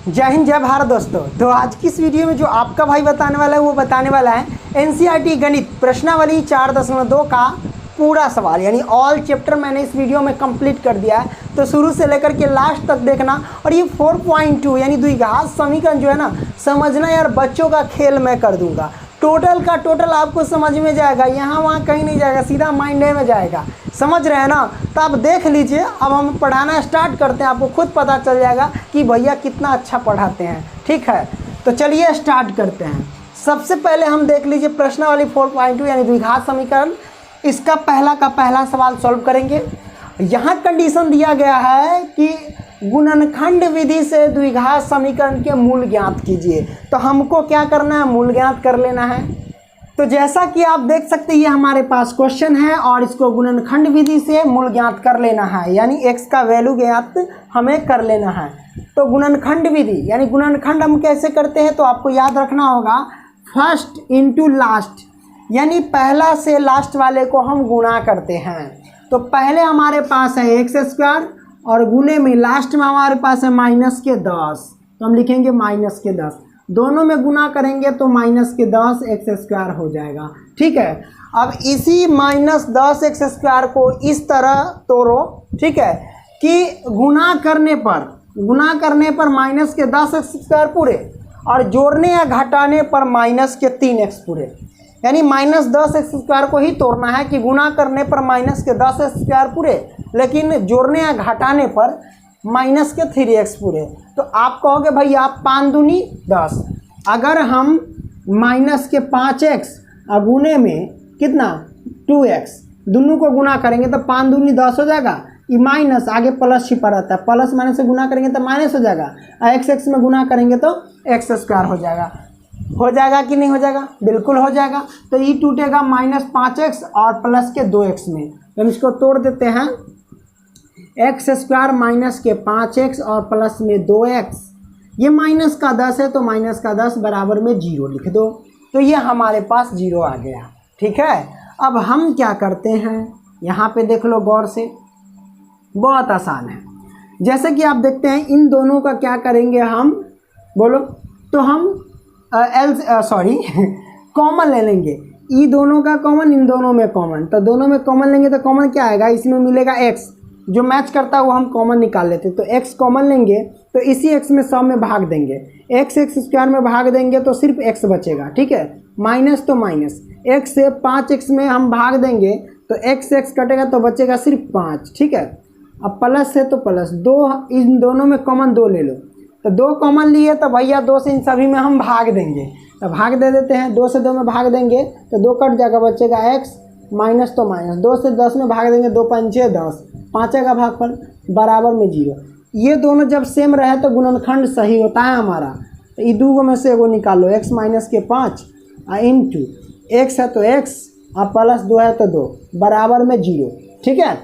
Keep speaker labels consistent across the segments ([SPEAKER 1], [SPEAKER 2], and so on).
[SPEAKER 1] जय हिंद जय भारत दोस्तों। तो आज की इस वीडियो में जो आपका भाई बताने वाला है वो बताने वाला है एनसीईआरटी गणित प्रश्नावली 4.2 का पूरा सवाल, यानी ऑल चैप्टर मैंने इस वीडियो में कंप्लीट कर दिया है। तो शुरू से लेकर के लास्ट तक देखना। और ये 4.2 यानी द्विघात समीकरण जो है ना, समझना यार, बच्चों का खेल मैं कर दूंगा। टोटल का टोटल आपको समझ में जाएगा, यहाँ वहाँ कहीं नहीं जाएगा, सीधा माइंड में जाएगा। समझ रहे हैं ना? तो आप देख लीजिए। अब हम पढ़ाना स्टार्ट करते हैं, आपको खुद पता चल जाएगा कि भैया कितना अच्छा पढ़ाते हैं। ठीक है, तो चलिए स्टार्ट करते हैं। सबसे पहले हम देख लीजिए प्रश्नावली 4.2 यानी द्विघात समीकरण। इसका पहला का पहला सवाल सॉल्व करेंगे। यहाँ कंडीशन दिया गया है कि गुणनखंड विधि से द्विघात समीकरण के मूल ज्ञात कीजिए। तो हमको क्या करना है? मूल ज्ञात कर लेना है। तो जैसा कि आप देख सकते हैं ये हमारे पास क्वेश्चन है और इसको गुणनखंड विधि से मूल ज्ञात कर लेना है, यानी x का वैल्यू ज्ञात हमें कर लेना है। तो गुणनखंड विधि यानी गुणनखंड हम कैसे करते हैं? तो आपको याद रखना होगा फर्स्ट इंटू लास्ट, यानी पहला से लास्ट वाले को हम गुणा करते हैं। तो पहले हमारे पास है x² और गुणे में लास्ट में हमारे पास है -10, तो हम लिखेंगे -10। दोनों में गुना करेंगे तो -10 x² हो जाएगा। ठीक है, अब इसी -10 x² को इस तरह तोड़ो, ठीक है, कि गुना करने पर -10 x² पूरे और जोड़ने या घटाने पर -3x पूरे, यानी -10 x² को ही तोड़ना है कि गुना करने पर -10 x² पूरे, लेकिन जोड़ने या घटाने पर -3x पूरे। तो आप कहोगे भैया 5 दूनी 10, अगर हम -5x और गुने में कितना 2x दोनों को गुना करेंगे तो 5 दूनी 10 हो जाएगा। ये माइनस आगे प्लस छिपा रहता है, प्लस माइनस से गुना करेंगे तो माइनस हो जाएगा और x में गुना करेंगे तो x² हो जाएगा। हो जाएगा कि नहीं हो जाएगा? बिल्कुल हो जाएगा। तो ये टूटेगा -5x और प्लस के 2x में। तो हम इसको तोड़ देते हैं, x² माइनस के 5x और प्लस में 2x, ये -10 है तो -10 बराबर में 0 लिख दो। तो ये हमारे पास 0 आ गया। ठीक है, अब हम क्या करते हैं यहाँ पे देख लो गौर से, बहुत आसान है। जैसे कि आप देखते हैं इन दोनों का क्या करेंगे हम, बोलो, तो हम कॉमन ले लेंगे। ये दोनों का कॉमन, इन दोनों में कॉमन, तो दोनों में कॉमन लेंगे तो कॉमन क्या आएगा? इसमें मिलेगा x, जो मैच करता है वो हम कॉमन निकाल लेते हैं। तो x कॉमन लेंगे तो इसी x में सब में भाग देंगे, x² में भाग देंगे तो सिर्फ x बचेगा। ठीक है, माइनस तो माइनस, x से 5x में हम भाग देंगे तो x कटेगा तो बचेगा सिर्फ 5। ठीक है, अब प्लस है तो प्लस 2, इन दोनों में कॉमन 2 ले लो, तो 2 कॉमन लिए तो भैया 2 से इन सभी में हम भाग देंगे। तो भाग दे देते हैं, 2 से 2 में भाग देंगे तो 2 कट जाएगा, बचेगा x, माइनस तो माइनस, 2 से 10 में भाग देंगे, 2 पंचे 10, 5 का भागफल बराबर में 0। ये दोनों जब सेम रहे तो गुणनखंड सही होता है हमारा। तो ये 2 में से एगो निकाल लो, x माइनस के 5 इंटू x है तो x और प्लस 2 है तो 2 बराबर में 0। ठीक है,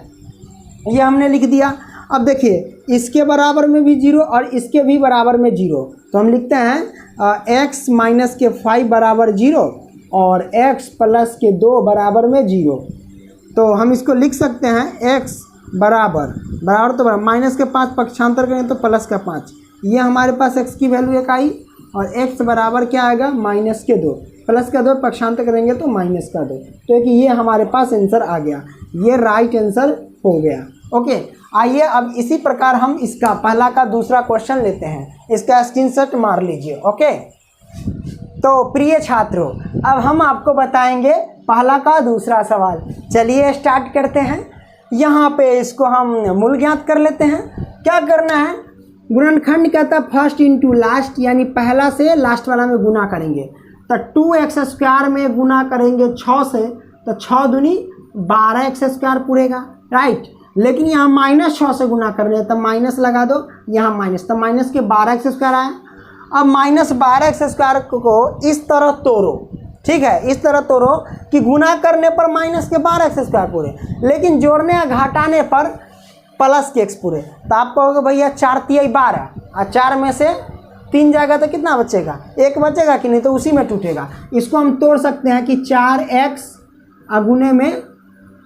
[SPEAKER 1] ये हमने लिख दिया। अब देखिए इसके बराबर में भी 0 और इसके भी बराबर में 0, तो हम लिखते हैं x माइनस के 5 बराबर 0 और x प्लस के 2 बराबर में 0। तो हम इसको लिख सकते हैं x बराबर तो माइनस के 5 पक्षांतर करेंगे तो प्लस का 5, ये हमारे पास x की वैल्यू 1 आई, और x बराबर क्या आएगा? -2, प्लस का 2 पक्षांतर करेंगे तो -2। तो कि ये हमारे पास आंसर आ गया, ये राइट आंसर हो गया। ओके, आइए अब इसी प्रकार हम इसका पहला का दूसरा क्वेश्चन लेते हैं, इसका स्क्रीनशॉट मार लीजिए। ओके, तो प्रिय छात्रों अब हम आपको बताएंगे पहला का दूसरा सवाल। चलिए स्टार्ट करते हैं। यहाँ पे इसको हम मूल ज्ञात कर लेते हैं। क्या करना है? गुणनखंड कहता है फर्स्ट इंटू लास्ट, यानी पहला से लास्ट वाला में गुना करेंगे। तो 2x² में गुना करेंगे 6 से, तो 6 दूनी 12x² पूरेगा, राइट। लेकिन यहाँ -6 से गुना कर रहे हैं तो माइनस लगा दो, यहाँ माइनस, तो माइनस के 12x² आया। अब -12x² को इस तरह तोड़ो, ठीक है, इस तरह तोड़ो कि गुना करने पर -12x² पूरे, लेकिन जोड़ने या घटाने पर प्लस के x पूरे। तो आप कहोगे भैया 4 तिया 12 और 4 में से 3 जाएगा तो कितना बचेगा? 1 बचेगा कि नहीं? तो उसी में टूटेगा। इसको हम तोड़ सकते हैं कि 4x गुने में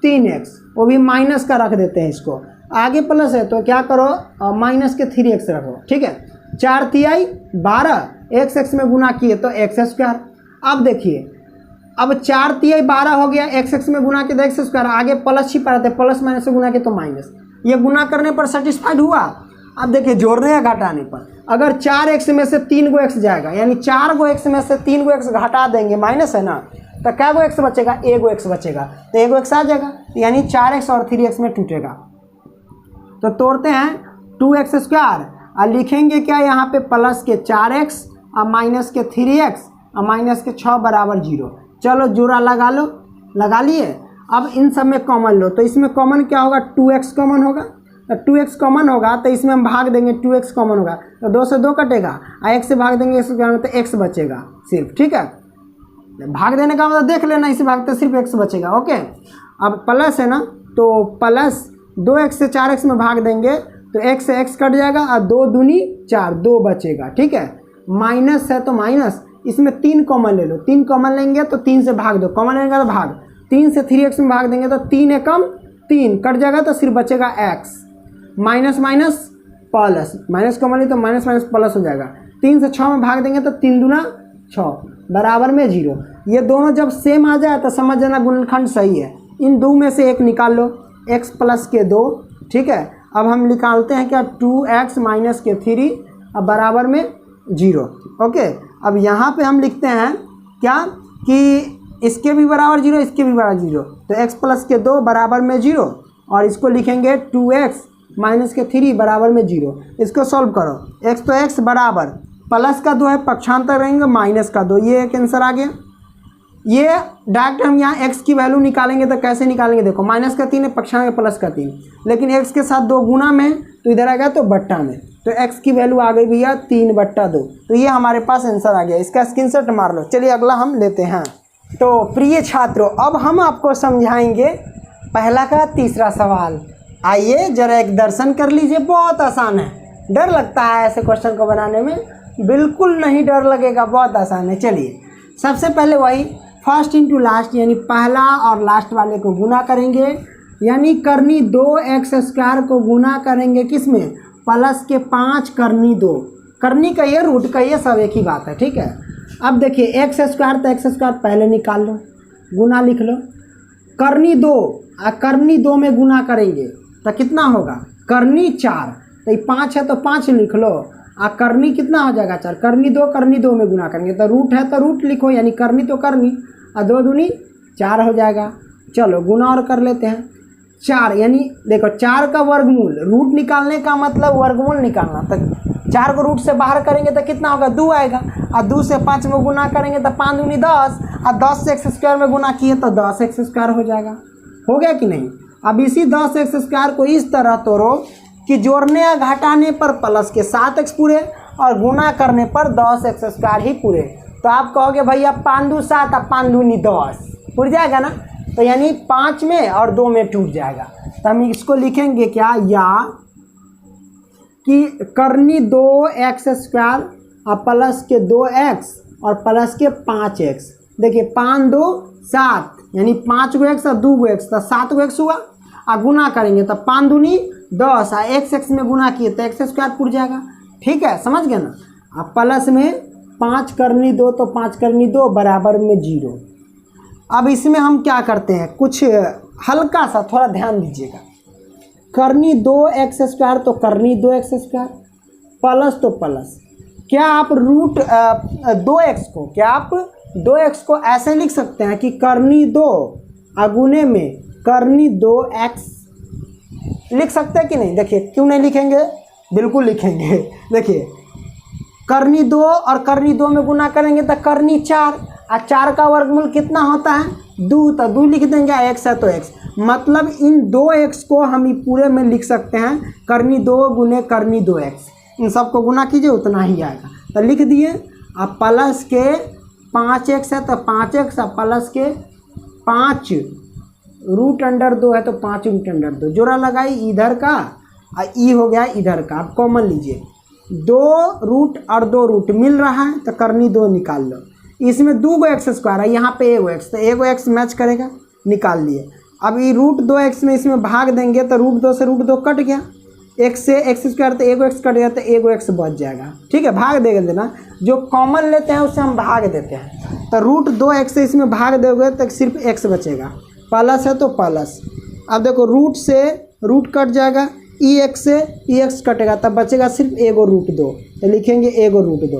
[SPEAKER 1] 3x, वो भी माइनस का रख देते हैं, इसको आगे प्लस है तो क्या करो माइनस के 3x रखो। ठीक है, 4 तिहाई 12, एक्स एक्स में गुना किए तो एक्स स्क्वायर। अब देखिए, अब 4 तिहाई 12 हो गया, एक्स एक्स में गुना किए तो एक्स स्क्वायर, आगे प्लस छिपा रहते, प्लस माइनस से गुना किए तो माइनस। ये गुना करने पर सेटिस्फाइड हुआ। अब देखिए जोड़ने या घटाने पर, अगर 4x में से 3 गो एक्स जाएगा, यानी 4 गो एक्स में से 3 गो एक्स घटा देंगे, माइनस है ना, तो क्या गो एक्स बचेगा, एगो एक्स बचेगा, तो एगो एक्स आ जाएगा, यानी 4x और 3x में टूटेगा। तो तोड़ते हैं 2x स्क्वायर और लिखेंगे क्या यहाँ पे, प्लस के 4x और माइनस के 3x और माइनस के 6 बराबर 0। चलो जोड़ा लगा लो, लगा लिए। अब इन सब में कॉमन लो, तो इसमें कॉमन क्या होगा, 2x कॉमन होगा, तो 2x कॉमन होगा तो इसमें हम भाग देंगे, 2x कॉमन होगा तो 2 से 2 कटेगा, और 1 से भाग देंगे x तो x बचेगा सिर्फ। ठीक है, भाग देने का मतलब देख लेना, इसे भागते सिर्फ x बचेगा। ओके, अब प्लस है ना, तो प्लस 2x से 4x में भाग देंगे तो x से x कट जाएगा और 2 दूनी 4, 2 बचेगा। ठीक है, माइनस है तो माइनस, इसमें 3 कॉमन ले लो, 3 कॉमन लेंगे तो 3 से भाग दो, कॉमन लेंगे तो भाग, 3 से 3x में भाग देंगे तो 3 एकम 3 कट जाएगा तो सिर्फ बचेगा x, minus minus plus, minus common ले तो माइनस माइनस प्लस हो जाएगा, 3 से 6 में भाग देंगे तो 3 दूना 6 बराबर में 0। ये दोनों जब सेम आ जाए तो समझ जाना गुणनखंड सही है। इन दो में से एक निकाल लो, x प्लस के 2। ठीक है, अब हम निकालते हैं क्या, 2x माइनस के 3 अब बराबर में 0। ओके, अब यहाँ पे हम लिखते हैं क्या कि इसके भी बराबर 0, इसके भी बराबर 0, तो x प्लस के 2 बराबर में 0, और इसको लिखेंगे 2x माइनस के 3 बराबर में 0। इसको सॉल्व करो, x तो x बराबर प्लस का 2 है, पक्षांतर रहेंगे माइनस का 2, ये एक आंसर आ गया। ये डायरेक्ट हम यहाँ x की वैल्यू निकालेंगे तो कैसे निकालेंगे, देखो माइनस का 3 है, पक्षांतर प्लस का 3, लेकिन x के साथ 2 गुना में तो इधर आ गया तो बट्टा में, तो x की वैल्यू आ गई भैया 3/2, तो ये हमारे पास आंसर आ गया। इसका स्क्रीनशॉट मार लो। चलिए अगला हम लेते हैं। तो प्रिय छात्रों, अब हम आपको समझाएंगे पहला का तीसरा सवाल। आइए जरा एक दर्शन कर लीजिए, बहुत आसान है। डर लगता है ऐसे क्वेश्चन को बनाने में? बिल्कुल नहीं डर लगेगा, बहुत आसान है। चलिए सबसे पहले वही फर्स्ट इंटू लास्ट, यानी पहला और लास्ट वाले को गुना करेंगे, यानी करनी 2x स्क्वायर को गुना करेंगे किस में, प्लस के 5 करनी 2, करनी का ये रूट का ये सब एक ही बात है। ठीक है, अब देखिए x स्क्वायर तो x स्क्वायर पहले निकाल लो, गुना लिख लो, करनी 2 और करनी 2 में गुना करेंगे तो कितना होगा, करनी 4, तो ये 5 है तो 5 लिख लो, और करनी कितना हो जाएगा 4, करनी 2 में गुना करेंगे तो रूट है तो रूट लिखो, यानी करनी तो करनी, और 2 दूनी 4 हो जाएगा। चलो गुना और कर लेते हैं, 4 यानी देखो 4 का वर्गमूल, रूट निकालने का मतलब वर्गमूल निकालना, तो 4 को रूट से बाहर करेंगे तो कितना होगा, 2 आएगा, और 2 से 5 में गुना करेंगे तो 5 दूनी 10, और 10 से x स्क्वायर में गुना किए तो 10x स्क्वायर हो जाएगा। हो गया कि नहीं? अब इसी 10x स्क्वायर को इस तरह तोड़ो कि जोड़ने या घटाने पर प्लस के 7x पूरे और गुना करने पर 10x स्क्वायर ही पूरे। तो आप कहोगे भैया 5 दूनी 7 और 5 दूनी 10 पूर जाएगा ना, तो यानी 5 में और 2 में टूट जाएगा। तो हम इसको लिखेंगे क्या, या कि करनी 2x स्क्वायर और प्लस के 2x और प्लस के 5x। देखिए 5 2 7, यानी 5 गो x और 2 गो x, तो 7 गो x हुआ, और गुना करेंगे तो 5 दूनी 10 और x में गुना किए तो x स्क्वायर पूर जाएगा। ठीक है, समझ गए ना। अब प्लस में 5 करनी 2 तो 5 करनी 2 बराबर में 0। अब इसमें हम क्या करते हैं, कुछ हल्का सा थोड़ा ध्यान दीजिएगा, करनी 2x स्क्वायर तो करनी 2x स्क्वायर, प्लस तो प्लस, क्या आप रूट 2x को, क्या आप 2x को ऐसे लिख सकते हैं कि करनी 2 अगुने में करनी 2x, लिख सकते हैं कि नहीं? देखिए क्यों नहीं लिखेंगे, बिल्कुल लिखेंगे। देखिए करनी 2 और करनी 2 में गुना करेंगे तो करनी 4, और 4 का वर्गमूल कितना होता है, 2, तो 2 लिख देंगे, x है तो x, मतलब इन 2x को हम ही पूरे में लिख सकते हैं करनी 2 गुने करनी 2x, इन सबको गुना कीजिए उतना ही आएगा, तो लिख दिए। अब प्लस के 5x है तो 5x, और प्लस के 5 रूट अंडर 2 है तो 5 रूट अंडर 2, जोड़ा लगाई इधर का और ई हो गया इधर का। अब कॉमन लीजिए, 2 रूट और 2 रूट मिल रहा है तो करनी 2 निकाल लो, इसमें 2 गो x स्क्वायर है, यहाँ पे 1 गो x, तो 1 गो x मैच करेगा, निकाल लिए। अब ये रूट 2x में इसमें भाग देंगे तो रूट 2 से रूट 2 कट गया, एक्स से एक्स स्क्वायर तो एगो एक्स कट गया तो एगो एक्स बच जाएगा। ठीक है, भाग देगा देना, जो कॉमन लेते हैं उससे हम भाग देते हैं। तो रूट 2x से इसमें भाग दोगे तो सिर्फ x बचेगा, प्लस है तो प्लस। अब देखो रूट से रूट कट जाएगा, एक्स से एक्स कटेगा तब बचेगा सिर्फ एगो रूट 2, तो लिखेंगे एगो रूट 2।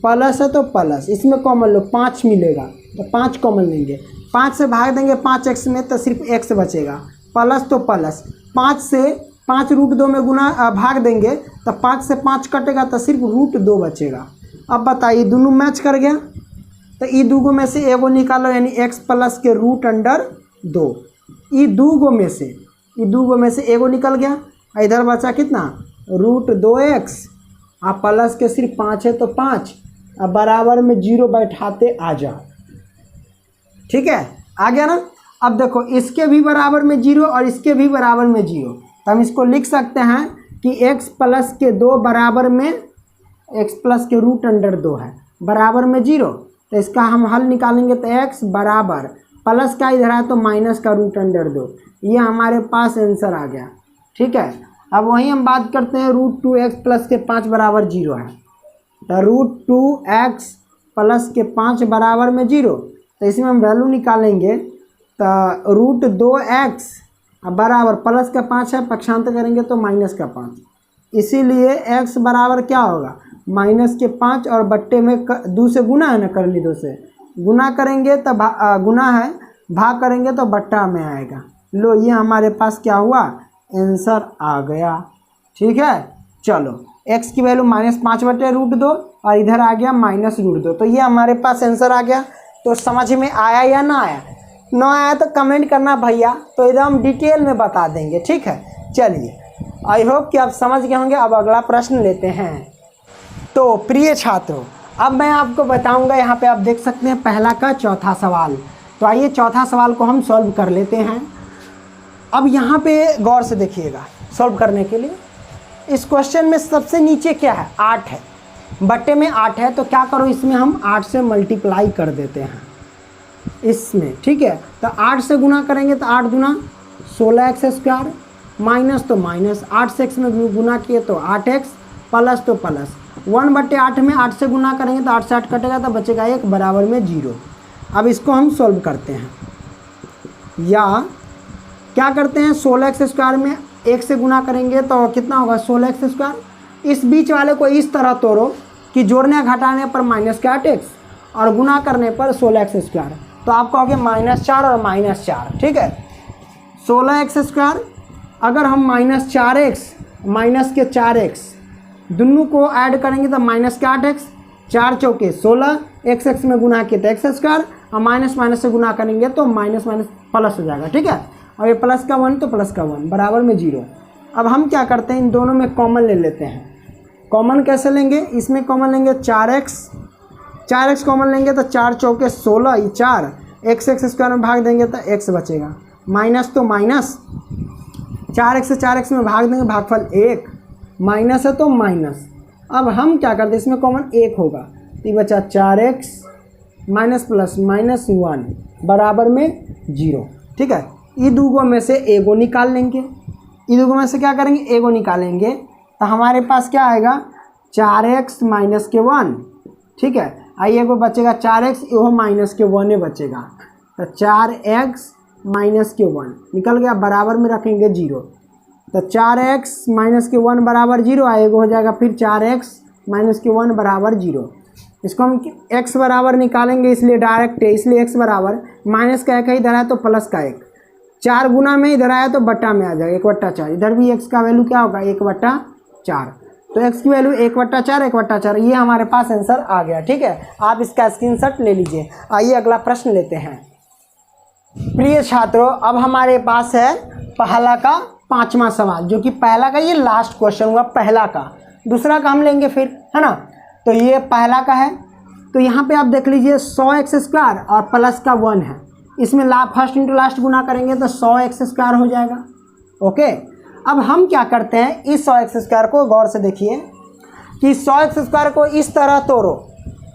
[SPEAKER 1] प्लस है तो प्लस, इसमें कॉमन लो 5 मिलेगा तो 5 कॉमन लेंगे, 5 से भाग देंगे 5x में तो सिर्फ x बचेगा, प्लस तो प्लस। 5 से 5 रूट 2 में गुना भाग देंगे तो 5 से 5 कटेगा तो सिर्फ रूट 2 बचेगा। अब बताइए दोनों मैच कर गया, तो ई दूगो में से एगो निकालो, यानी x प्लस के रूट अंडर 2। ई दूगो में से एगो निकल गया, इधर बचा कितना रूट 2x, आप प्लस के सिर्फ 5 है तो 5, अब बराबर में 0 बैठाते आ जाओ। ठीक है, आ गया ना। अब देखो इसके भी बराबर में 0 और इसके भी बराबर में 0, तो हम इसको लिख सकते हैं कि x प्लस के 2 बराबर में x प्लस के रूट अंडर 2 है, बराबर में 0। तो इसका हम हल निकालेंगे तो x बराबर प्लस का इधर है तो माइनस का रूट अंडर 2, ये हमारे पास आंसर आ गया। ठीक है, अब वहीं हम बात करते हैं रूट 2x प्लस के 5 बराबर 0 है, तो रूट 2x प्लस के 5 बराबर में 0, तो इसमें हम वैल्यू निकालेंगे तो रूट 2x बराबर प्लस का 5 है, पक्षांतर करेंगे तो माइनस का 5, इसीलिए x बराबर क्या होगा माइनस के 5 और बट्टे में 2 से गुना है ना, कर ली 2 से गुना करेंगे तो गुना है, भाग करेंगे तो बट्टा में आएगा। लो ये हमारे पास क्या हुआ, आंसर आ गया। ठीक है, चलो x की वैल्यू -5 बटे रूट 2 और इधर आ गया माइनस रूट 2, तो ये हमारे पास आंसर आ गया। तो समझ में आया या ना आया? ना आया तो कमेंट करना भैया, तो एकदम डिटेल में बता देंगे। ठीक है, चलिए आई होप कि आप समझ गए होंगे। अब अगला प्रश्न लेते हैं। तो प्रिय छात्रों, अब मैं आपको बताऊंगा, यहाँ पे आप देख सकते हैं पहला का चौथा सवाल। तो आइए चौथा सवाल को हम सॉल्व कर लेते हैं। अब यहाँ पे गौर से देखिएगा, सॉल्व करने के लिए इस क्वेश्चन में सबसे नीचे क्या है 8 है, बट्टे में 8 है, तो क्या करो इसमें हम 8 से मल्टीप्लाई कर देते हैं इसमें। ठीक है, तो 8 से गुना करेंगे तो 8 गुना 16x स्क्वायर, माइनस तो माइनस, 8 से x में गुना किए तो 8x, प्लस तो प्लस। 1/8 में 8 से गुना करेंगे तो 8 से 8 कटेगा तो बचेगा 1 बराबर में 0। अब इसको हम सॉल्व करते हैं, या क्या करते हैं 16x स्क्वायर में 1 से गुना करेंगे तो कितना होगा 16x स्क्वायर। इस बीच वाले को इस तरह तोड़ो कि जोड़ने घटाने पर माइनस का 8x और गुना करने पर 16x स्क्वायर, तो आपका हो गया -4 और -4। ठीक है, 16x स्क्वायर अगर हम -4x माइनस के 4x दोनों को ऐड करेंगे तो माइनस के 8x, 4 चौके 16, x में गुना किए तो x स्क्वायर और माइनस माइनस से गुना करेंगे तो माइनस माइनस प्लस हो जाएगा। ठीक है, और ये प्लस का 1 तो प्लस का 1 बराबर में 0। अब हम क्या करते हैं, इन दोनों में कॉमन ले लेते हैं। कॉमन कैसे लेंगे, इसमें कॉमन लेंगे 4x कॉमन लेंगे तो 4 चौके 16, ये 4 x स्क्वायर में भाग देंगे तो x बचेगा, माइनस तो माइनस, 4x से 4x में भाग देंगे भागफल 1, माइनस है तो माइनस। अब हम क्या करते हैं, इसमें कॉमन 1 होगा तो ये बचा 4x माइनस प्लस माइनस 1 बराबर में 0। ठीक है, ये दूगों में से एगो निकाल लेंगे, ये दूगों में से क्या करेंगे एगो निकालेंगे, तो हमारे पास क्या आएगा 4x माइनस के 1। ठीक है, आइए एगो बचेगा 4x, वो माइनस के 1 बचेगा, तो 4x माइनस के 1 निकल गया, बराबर में रखेंगे 0, तो 4x माइनस के 1 बराबर 0 आएगा, हो जाएगा फिर 4x माइनस के 1 बराबर 0। इसको हम x बराबर निकालेंगे इसलिए डायरेक्ट है, इसलिए x बराबर माइनस का 1 है इधर है तो प्लस का 1, 4 गुना में इधर आया तो बट्टा में आ जाएगा 1/4, इधर भी x का वैल्यू क्या होगा 1/4, तो x की वैल्यू 1/4 ये हमारे पास आंसर आ गया। ठीक है, आप इसका स्क्रीनशॉट ले लीजिए। आइए अगला प्रश्न लेते हैं। प्रिय छात्रों, अब हमारे पास है पहला का 5वां सवाल, जो कि पहला का ये लास्ट क्वेश्चन हुआ पहला का, दूसरा का हम लेंगे फिर, है ना। तो ये पहला का है, तो यहाँ पे आप देख लीजिए 100x स्क्वायर और प्लस का 1 है, इसमें फर्स्ट इंटू लास्ट गुना करेंगे तो 100x स्क्वायर हो जाएगा। ओके, अब हम क्या करते हैं, इस 100x स्क्वायर को गौर से देखिए कि 100x स्क्वायर को इस तरह तोड़ो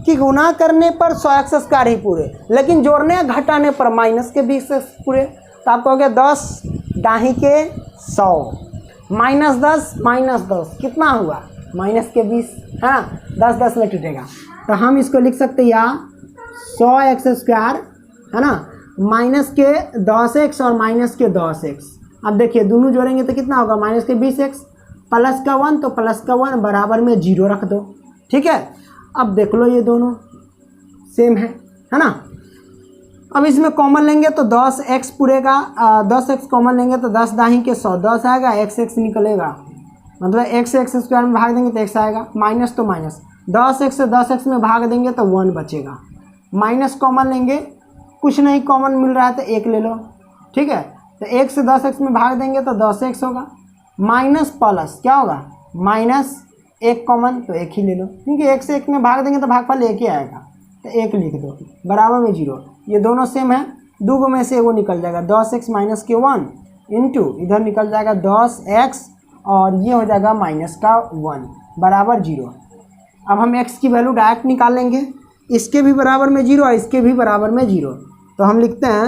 [SPEAKER 1] कि गुना करने पर 100x स्क्वायर ही पूरे, लेकिन जोड़ने या घटाने पर माइनस के 20 पूरे, तो आपको हो गया 10 दाही के 100 -10 कितना हुआ, -20 है ना, 10 10 में टूटेगा। तो हम इसको लिख सकते हैं या 100x² है ना, -10x और -10x। अब देखिए दोनों जोड़ेंगे तो कितना होगा, -20x प्लस का 1, तो प्लस का 1 बराबर में 0 रख दो, ठीक है। अब देख लो ये दोनों सेम है ना। अब इसमें कॉमन लेंगे तो 10x पूरेगा, 10x कॉमन लेंगे तो 10 दाही के 100 10 आएगा, x निकलेगा, मतलब x² में भाग देंगे तो x आएगा, माइनस तो माइनस, 10x से 10x में भाग देंगे तो 1 बचेगा, माइनस कॉमन लेंगे, कुछ नहीं कॉमन मिल रहा है तो 1 ले लो, ठीक है। तो 1 से 10x में भाग देंगे तो 10x होगा, माइनस प्लस क्या होगा, -1 कॉमन तो 1 ही ले लो, क्योंकि 1 से 1 में भाग देंगे तो भागफल 1 ही आएगा, तो 1 लिख दो बराबर में 0। ये दोनों सेम है, दो में से वो निकल जाएगा, 10x माइनस के 1 इंटू इधर निकल जाएगा 10x और ये हो जाएगा -1 बराबर 0। अब हम x की वैल्यू डायरेक्ट निकाल लेंगे, इसके भी बराबर में 0 और इसके भी बराबर में 0। तो हम लिखते हैं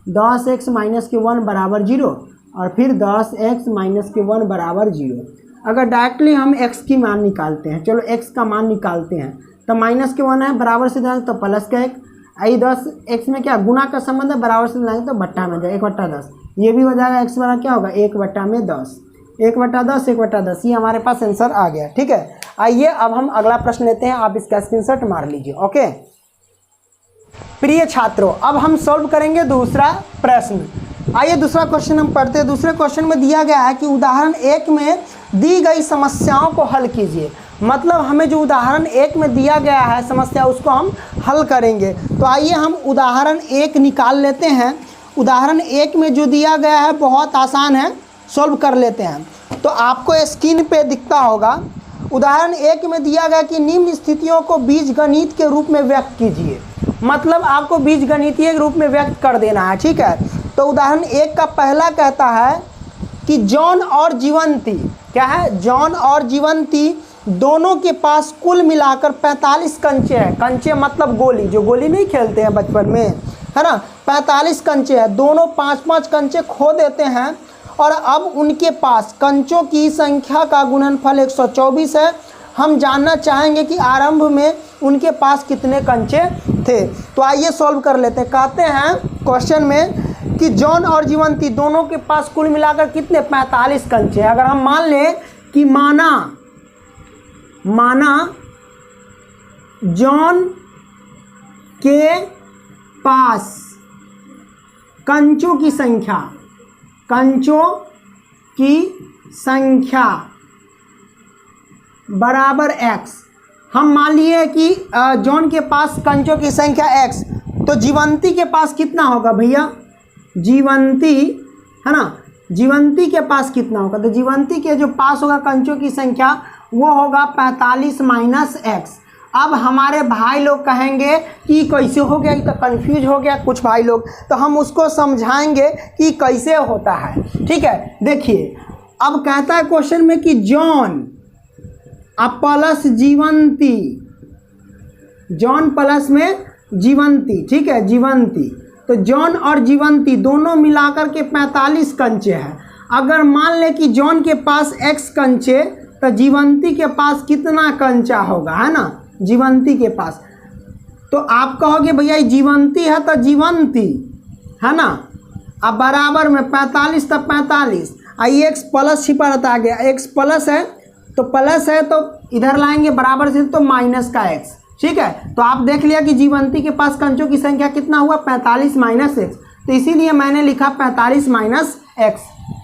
[SPEAKER 1] 10x माइनस के 1 बराबर 0 और फिर 10x माइनस के 1 बराबर 0। अगर डायरेक्टली हम x की मान निकालते हैं, चलो x का मान निकालते हैं, तो -1 है, बराबर से जाएंगे तो प्लस का 1, आई 10x में क्या गुना का संबंध है, बराबर से जाएंगे तो बट्टा में जाएगा 1/10, ये भी हो जाएगा x बराबर क्या होगा 1/10, 1/10 1/10, ये हमारे पास आंसर आ गया, ठीक है। आइए अब हम अगला प्रश्न लेते हैं, आप इसका स्क्रीनशॉट मार लीजिए। ओके प्रिय छात्रों, अब हम सॉल्व करेंगे दूसरा प्रश्न। आइए दूसरा क्वेश्चन हम पढ़ते हैं। दूसरे क्वेश्चन में दिया गया है कि उदाहरण 1 में दी गई समस्याओं को हल कीजिए, मतलब हमें जो उदाहरण 1 में दिया गया है समस्या उसको हम हल करेंगे। तो आइए हम उदाहरण 1 निकाल लेते हैं। उदाहरण 1 में जो दिया गया है बहुत आसान है, सॉल्व कर लेते हैं। तो आपको स्क्रीन पे दिखता होगा, उदाहरण 1 में दिया गया कि निम्न स्थितियों को बीजगणित के रूप में व्यक्त कीजिए, मतलब आपको बीजगणितीय रूप में व्यक्त कर देना है, ठीक है। तो उदाहरण 1 का पहला कहता है कि जॉन और जीवंती, क्या है, जॉन और जीवंती दोनों के पास कुल मिलाकर 45 कंचे हैं। कंचे मतलब गोली, जो गोली नहीं खेलते हैं बचपन में, है ना, 45 कंचे हैं। दोनों 5-5 कंचे खो देते हैं और अब उनके पास कंचों की संख्या का गुणनफल 124 है। हम जानना चाहेंगे कि आरंभ में उनके पास कितने कंचे थे। तो आइए सॉल्व कर लेते हैं। कहते हैं क्वेश्चन में कि जॉन और जीवंती दोनों के पास कुल मिलाकर कितने 45 कंचे हैं। अगर हम मान लें कि माना जॉन के पास कंचों की संख्या बराबर x। हम मान लिए कि जॉन के पास कंचों की संख्या x, तो जीवंती के पास कितना होगा भैया, जीवंती है ना, जीवंती के पास कितना होगा, तो जीवंती के जो पास होगा कंचों की संख्या वो होगा 45 माइनस x। अब हमारे भाई लोग कहेंगे कि कैसे हो गया, तो कंफ्यूज हो गया कुछ भाई लोग, तो हम उसको समझाएंगे कि कैसे होता है, ठीक है। देखिए अब कहता है क्वेश्चन में कि जॉन प्लस जीवंती, जॉन प्लस में जीवंती, ठीक है, जीवंती, तो जॉन और जीवंती दोनों मिलाकर के 45 कंचे हैं। अगर मान ले कि जॉन के पास x कंचे, तो जीवंती के पास कितना कंचा होगा, है ना, जीवंती के पास। तो आप कहोगे भैया जीवंती है तो जीवंती है ना, अब बराबर में 45 तब 45, आई x प्लस छिपा रहता है, आगे x प्लस है तो प्लस है तो इधर लाएंगे बराबर से तो माइनस का x, ठीक है। तो आप देख लिया कि जीवंती के पास कंचों की संख्या कितना हुआ 45 माइनस x, तो इसीलिए मैंने लिखा 45 माइनस x।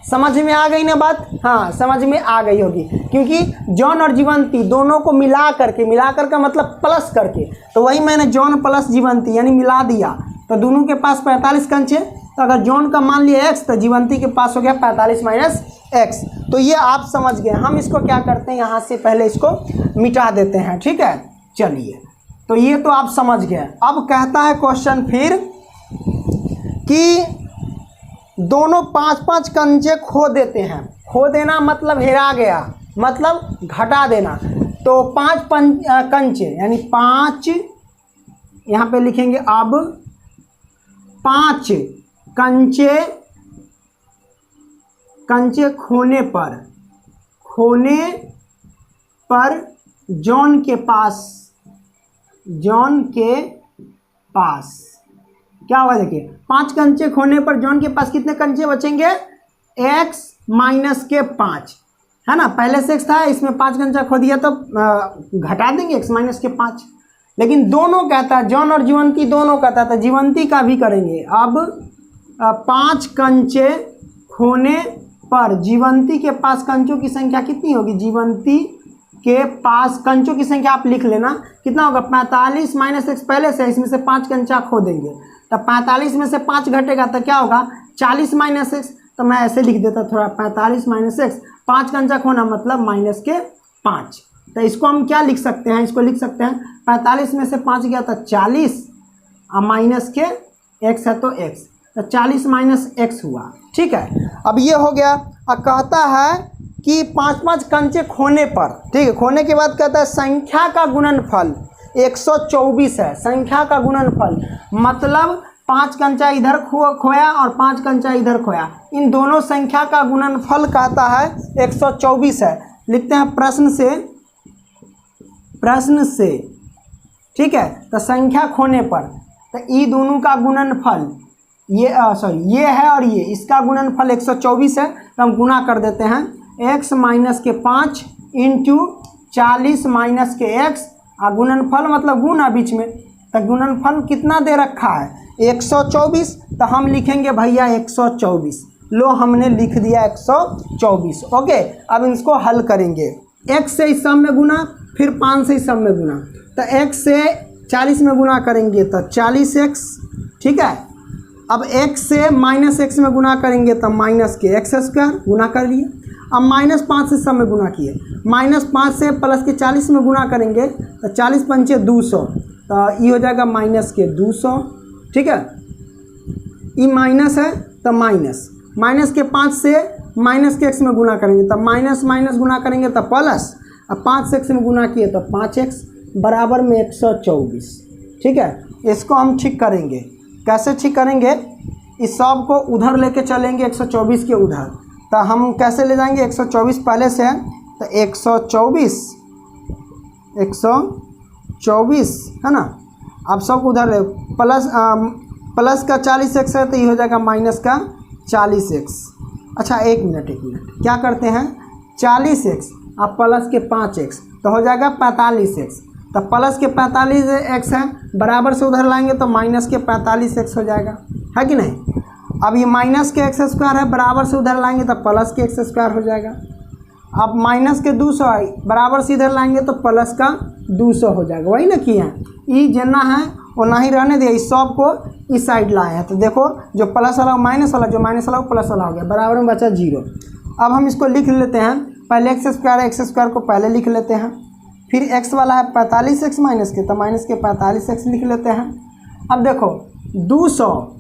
[SPEAKER 1] समझ में आ गई ना बात, हाँ समझ में आ गई होगी, क्योंकि जॉन और जीवंती दोनों को मिला करके का मतलब प्लस करके, तो वही मैंने जॉन प्लस जीवंती यानी मिला दिया, तो दोनों के पास 45 कंचे। तो अगर जॉन का मान लिया x तो जीवंती के पास हो गया 45 माइनस x। तो ये आप समझ गए। हम इसको क्या करते हैं, यहाँ से पहले इसको मिटा देते हैं, ठीक है। चलिए तो ये तो आप समझ गए। अब कहता है क्वेश्चन फिर कि दोनों 5-5 कंचे खो देते हैं। खो देना मतलब हेरा गया, मतलब घटा देना। तो 5 कंचे यानी 5, यहाँ पे लिखेंगे अब 5 कंचे खोने पर खोने पर जॉन के पास क्या होगा, देखिए 5 कंचे खोने पर जॉन के पास कितने कंचे बचेंगे, x माइनस के 5, है ना। पहले से x था, इसमें 5 कंचा खो दिया तो घटा देंगे x माइनस के 5। लेकिन दोनों कहता है, जॉन और जीवंती दोनों कहता था, जीवंती का भी करेंगे। अब 5 कंचे खोने पर जीवंती के पास कंचों की संख्या कितनी होगी, जीवंती के पास कंचों की संख्या आप लिख लेना कितना होगा, 45 माइनस x पहले से, इसमें से 5 कंचा खो देंगे, तब 45 में से 5 घटेगा तो क्या होगा, 40 माइनस x। तो मैं ऐसे लिख देता थोड़ा, 45 माइनस x, 5 कंचा खोना मतलब माइनस के 5। तो इसको हम क्या लिख सकते हैं, इसको लिख सकते हैं 45 में से 5 गया तो 40, और माइनस के x है तो x, तो 40 माइनस x हुआ। ठीक है, अब ये हो गया। अब कहता है कि 5-5 कंचे खोने पर, ठीक है, खोने के बाद कहता है संख्या का गुणनफल 124 है, संख्या का गुणनफल मतलब 5 कंचा इधर खोया और 5 कंचा इधर खोया, इन दोनों संख्या का गुणनफल कहता है 124 है। लिखते हैं प्रश्न से, ठीक है। तो संख्या खोने पर, तो ये दोनों का गुणनफल, ये है और ये, इसका गुणनफल 124 है, तो हम गुणा कर देते हैं, x माइनस के 5 इंटू 40 माइनस के x, और गुणनफल मतलब गुणा बीच में, तो गुणनफल कितना दे रखा है 124, तो हम लिखेंगे भैया 124, लो हमने लिख दिया 124। ओके, अब इसको हल करेंगे, x से इस सब में गुना, फिर 5 से इस सब में गुना, तो x से 40 में गुना करेंगे तो 40x, ठीक है। अब x से माइनस x में गुना करेंगे तो माइनस के x स्क्वायर, गुना कर लिए। अब माइनस 5 से सब में गुना किए, माइनस 5 से प्लस के 40 में गुना करेंगे तो 40 पंचे 200, तो ये हो जाएगा माइनस के 200, ठीक है। ये माइनस है तो माइनस के 5 से माइनस के x में गुना करेंगे तो माइनस गुना करेंगे तो प्लस, अब 5 से x में गुना किए तो 5x बराबर में 124, ठीक है। इसको हम ठीक करेंगे, कैसे ठीक करेंगे, इस सब को उधर लेके चलेंगे 124 के उधर, तो हम कैसे ले जाएंगे, 124 पहले से है तो 124 है ना। अब सब उधर ले, प्लस का 40x है तो ये हो जाएगा माइनस का 40x। अच्छा एक मिनट क्या करते हैं, 40x अब प्लस के 5x तो हो जाएगा 45x, तो प्लस के 45x है, बराबर से उधर लाएंगे तो माइनस के 45x हो जाएगा, है कि नहीं। अब ये माइनस के x स्क्वायर है, बराबर से उधर लाएंगे तो प्लस के x स्क्वायर हो जाएगा। अब माइनस के 200 आई, बराबर से इधर लाएंगे तो प्लस का 200 हो जाएगा, वही ना किए हैं। ये जना है वो ना ही रहने दिया, इस सब को इस साइड लाए हैं, तो देखो जो प्लस वाला माइनस वाला, जो माइनस वाला प्लस वाला हो गया, बराबर में बचा 0। अब हम इसको लिख लेते हैं, पहले x स्क्वायर को पहले लिख लेते हैं, फिर x वाला है 45x माइनस के, तो माइनस के 45x लिख लेते हैं। अब देखो 200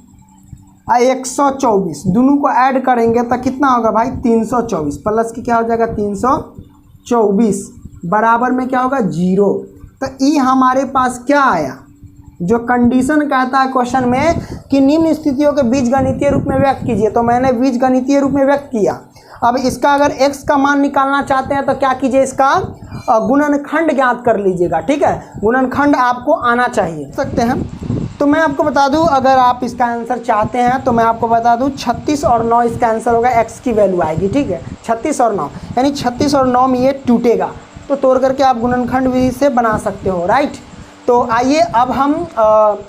[SPEAKER 1] और 124 दोनों को ऐड करेंगे तो कितना होगा भाई 324, प्लस की क्या हो जाएगा 324, बराबर में क्या होगा 0। तो ये हमारे पास क्या आया, जो कंडीशन कहता है क्वेश्चन में कि निम्न स्थितियों के बीजगणितीय रूप में व्यक्त कीजिए, तो मैंने बीजगणितीय रूप में व्यक्त किया। अब इसका अगर x का मान निकालना चाहते हैं तो क्या कीजिए, इसका गुणनखंड ज्ञात कर लीजिएगा, ठीक है। गुणनखंड आपको आना चाहिए सकते हैं। तो मैं आपको बता दूं, अगर आप इसका आंसर चाहते हैं तो मैं आपको बता दूं 36 और 9 इसका आंसर होगा, x की वैल्यू आएगी, ठीक है। 36 और 9 यानी 36 और 9 में ये टूटेगा, तो तोड़ करके आप गुणनखंड विधि से बना सकते हो, राइट। तो आइए अब हम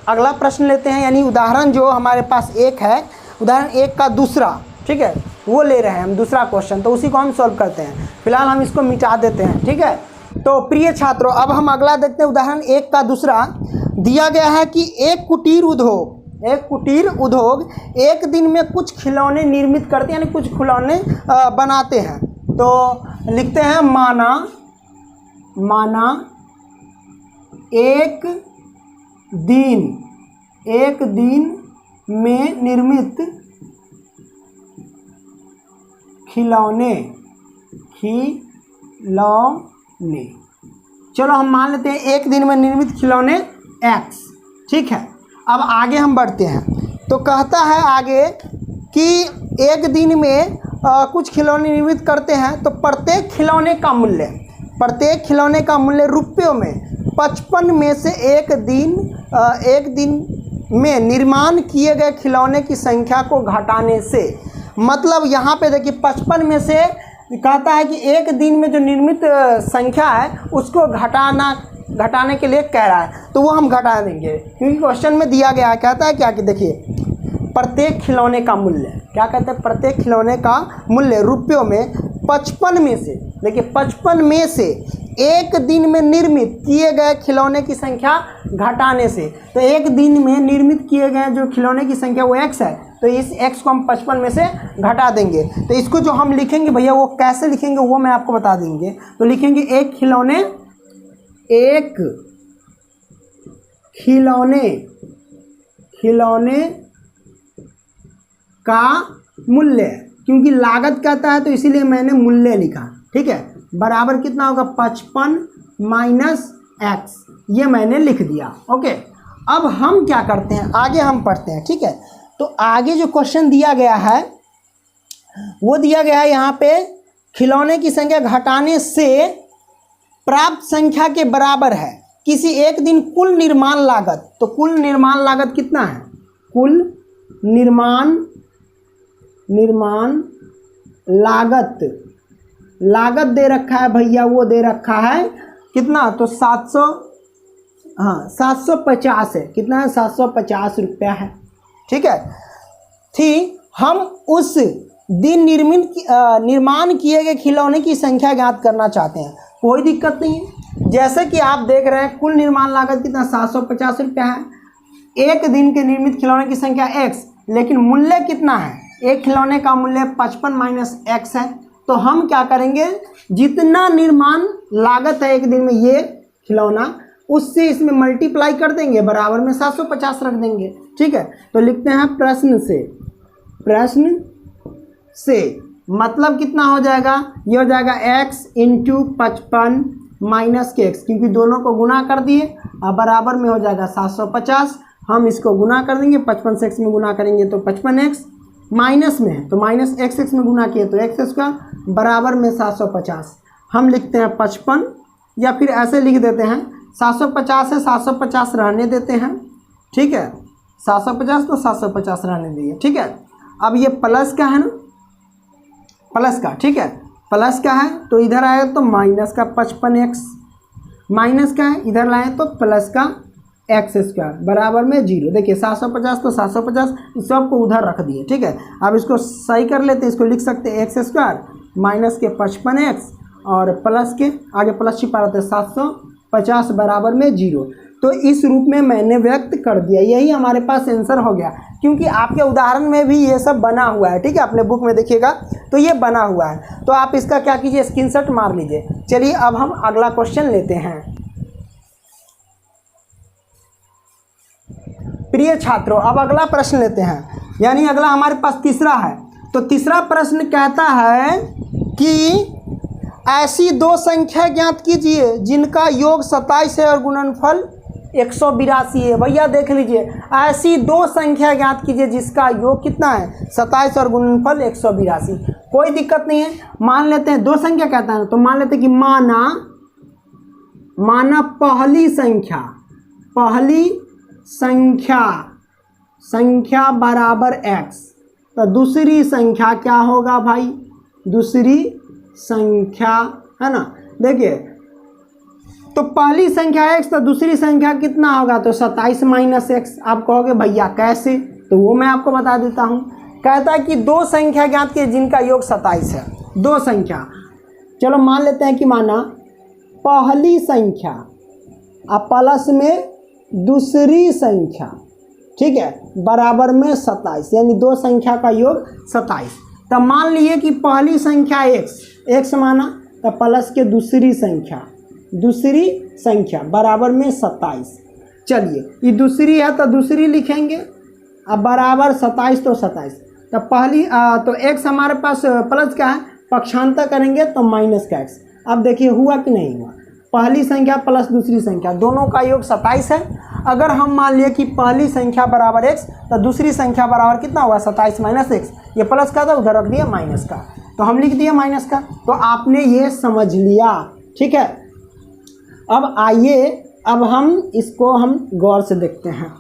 [SPEAKER 1] अगला प्रश्न लेते हैं, यानी उदाहरण जो हमारे पास एक है, उदाहरण 1 का दूसरा, ठीक है, वो ले रहे हैं हम दूसरा क्वेश्चन, तो उसी को हम सॉल्व करते हैं। फिलहाल हम इसको मिटा देते हैं, ठीक है। तो प्रिय छात्रों, अब हम अगला देखते हैं, उदाहरण 1 का दूसरा। दिया गया है कि एक कुटीर उद्योग एक दिन में कुछ खिलौने निर्मित करते हैं, यानी कुछ खिलौने बनाते हैं। तो लिखते हैं माना एक दिन में निर्मित खिलौने। चलो हम मान लेते हैं एक दिन में निर्मित खिलौने x, ठीक है। अब आगे हम बढ़ते हैं, तो कहता है आगे कि एक दिन में कुछ खिलौने निर्मित करते हैं तो प्रत्येक खिलौने का मूल्य रुपयों में 55 में से एक दिन में निर्माण किए गए खिलौने की संख्या को घटाने से, मतलब यहाँ पे देखिए 55 में से कहता है कि एक दिन में जो निर्मित संख्या है उसको घटाने के लिए कह रहा है, तो वो हम घटा देंगे क्योंकि क्वेश्चन में दिया गया है। कहता है क्या कि देखिए प्रत्येक खिलौने का मूल्य, क्या कहते हैं, प्रत्येक खिलौने का मूल्य रुपयों में 55 में से, देखिए 55 में से एक दिन में निर्मित किए गए खिलौने की संख्या घटाने से। तो एक दिन में निर्मित किए गए जो खिलौने की संख्या वो x है, तो इस x को हम 55 में से घटा देंगे। तो इसको जो हम लिखेंगे भैया वो कैसे लिखेंगे वो मैं आपको बता देंगे। तो लिखेंगे एक खिलौने का मूल्य, क्योंकि लागत कहता है तो इसीलिए मैंने मूल्य लिखा, ठीक है, बराबर कितना होगा 55 माइनस एक्स, ये मैंने लिख दिया। ओके, अब हम क्या करते हैं, आगे हम पढ़ते हैं, ठीक है। तो आगे जो क्वेश्चन दिया गया है वो दिया गया है यहाँ पे खिलौने की संख्या घटाने से प्राप्त संख्या के बराबर है किसी एक दिन कुल निर्माण लागत। तो कुल निर्माण लागत कितना है, कुल निर्माण लागत दे रखा है भैया, वो दे रखा है कितना, तो 750 है, कितना है 750 रुपया है, ठीक है। हम उस दिन निर्माण किए गए खिलौने की संख्या ज्ञात करना चाहते हैं, कोई दिक्कत नहीं है। जैसे कि आप देख रहे हैं कुल निर्माण लागत कितना 750 रुपया है, एक दिन के निर्मित खिलौने की संख्या x, लेकिन मूल्य कितना है, एक खिलौने का मूल्य 55 माइनस एक्स है। तो हम क्या करेंगे, जितना निर्माण लागत है एक दिन में ये खिलौना, उससे इसमें मल्टीप्लाई कर देंगे, बराबर में 750 रख देंगे, ठीक है। तो लिखते हैं प्रश्न से मतलब कितना हो जाएगा, ये हो जाएगा x इंटू 55 माइनस के x, क्योंकि दोनों को गुना कर दिए, अब बराबर में हो जाएगा 750। हम इसको गुना कर देंगे, 55 से x में गुना करेंगे तो 55x, माइनस में है तो माइनस x में गुना किए तो x का बराबर में 750। हम लिखते हैं 55, या फिर ऐसे लिख देते हैं 750 है, 750 रहने देते हैं, ठीक है, 750 तो 750 रहने दिए, ठीक है। अब ये प्लस का है ना, प्लस का, ठीक है, प्लस का है तो इधर आएगा तो माइनस का 55x, माइनस का है इधर लाए तो प्लस का एक्स स्क्वायर बराबर में 0। देखिए 750 तो 750, इस सब को उधर रख दिए, ठीक है। अब इसको सही कर लेते हैं, इसको लिख सकते हैं एक्स स्क्वायर माइनस के 55x और प्लस के आगे प्लस छिपा रहते हैं 750 बराबर में 0। तो इस रूप में मैंने व्यक्त कर दिया, यही हमारे पास आंसर हो गया, क्योंकि आपके उदाहरण में भी ये सब बना हुआ है, ठीक है, अपने बुक में देखिएगा तो ये बना हुआ है। तो आप इसका क्या कीजिए, स्क्रीनशॉट मार लीजिए। चलिए अब हम अगला क्वेश्चन लेते हैं। प्रिय छात्रों, अब अगला प्रश्न लेते हैं, यानी अगला हमारे पास तीसरा है। तो तीसरा प्रश्न कहता है कि ऐसी दो संख्या ज्ञात कीजिए जिनका योग 27 है और गुणनफल 182 है। भैया देख लीजिए, ऐसी दो संख्या ज्ञात कीजिए जिसका योग कितना है 27 और गुणनफल 182। कोई दिक्कत नहीं है, मान लेते हैं दो संख्या कहता है, तो मान लेते हैं कि माना पहली संख्या बराबर x, तो दूसरी संख्या क्या होगा भाई, दूसरी संख्या है ना। देखिए तो पहली संख्या x तो दूसरी संख्या कितना होगा, तो 27 माइनस एक्स। आप कहोगे भैया कैसे, तो वो मैं आपको बता देता हूँ। कहता है कि दो संख्या ज्ञात कीजिए जिनका योग 27 है, दो संख्या, चलो मान लेते हैं कि माना पहली संख्या अब प्लस में दूसरी संख्या, ठीक है, बराबर में 27, यानी दो संख्या का योग 27। तब मान लिए कि पहली संख्या x माना, तब प्लस के दूसरी संख्या बराबर में 27। चलिए ये दूसरी है तो दूसरी लिखेंगे, अब बराबर 27 तो 27, तब पहली तो x हमारे पास प्लस का है, पक्षांतर करेंगे तो माइनस का x। अब देखिए हुआ कि नहीं हुआ, पहली संख्या प्लस दूसरी संख्या दोनों का योग 27 है। अगर हम मान लिए कि पहली संख्या बराबर x तो दूसरी संख्या बराबर कितना होगा 27 माइनस x, ये प्लस का था उधर रख दिया माइनस का, तो हम लिख दिया माइनस का। तो आपने ये समझ लिया, ठीक है। अब आइए अब हम इसको हम गौर से देखते हैं।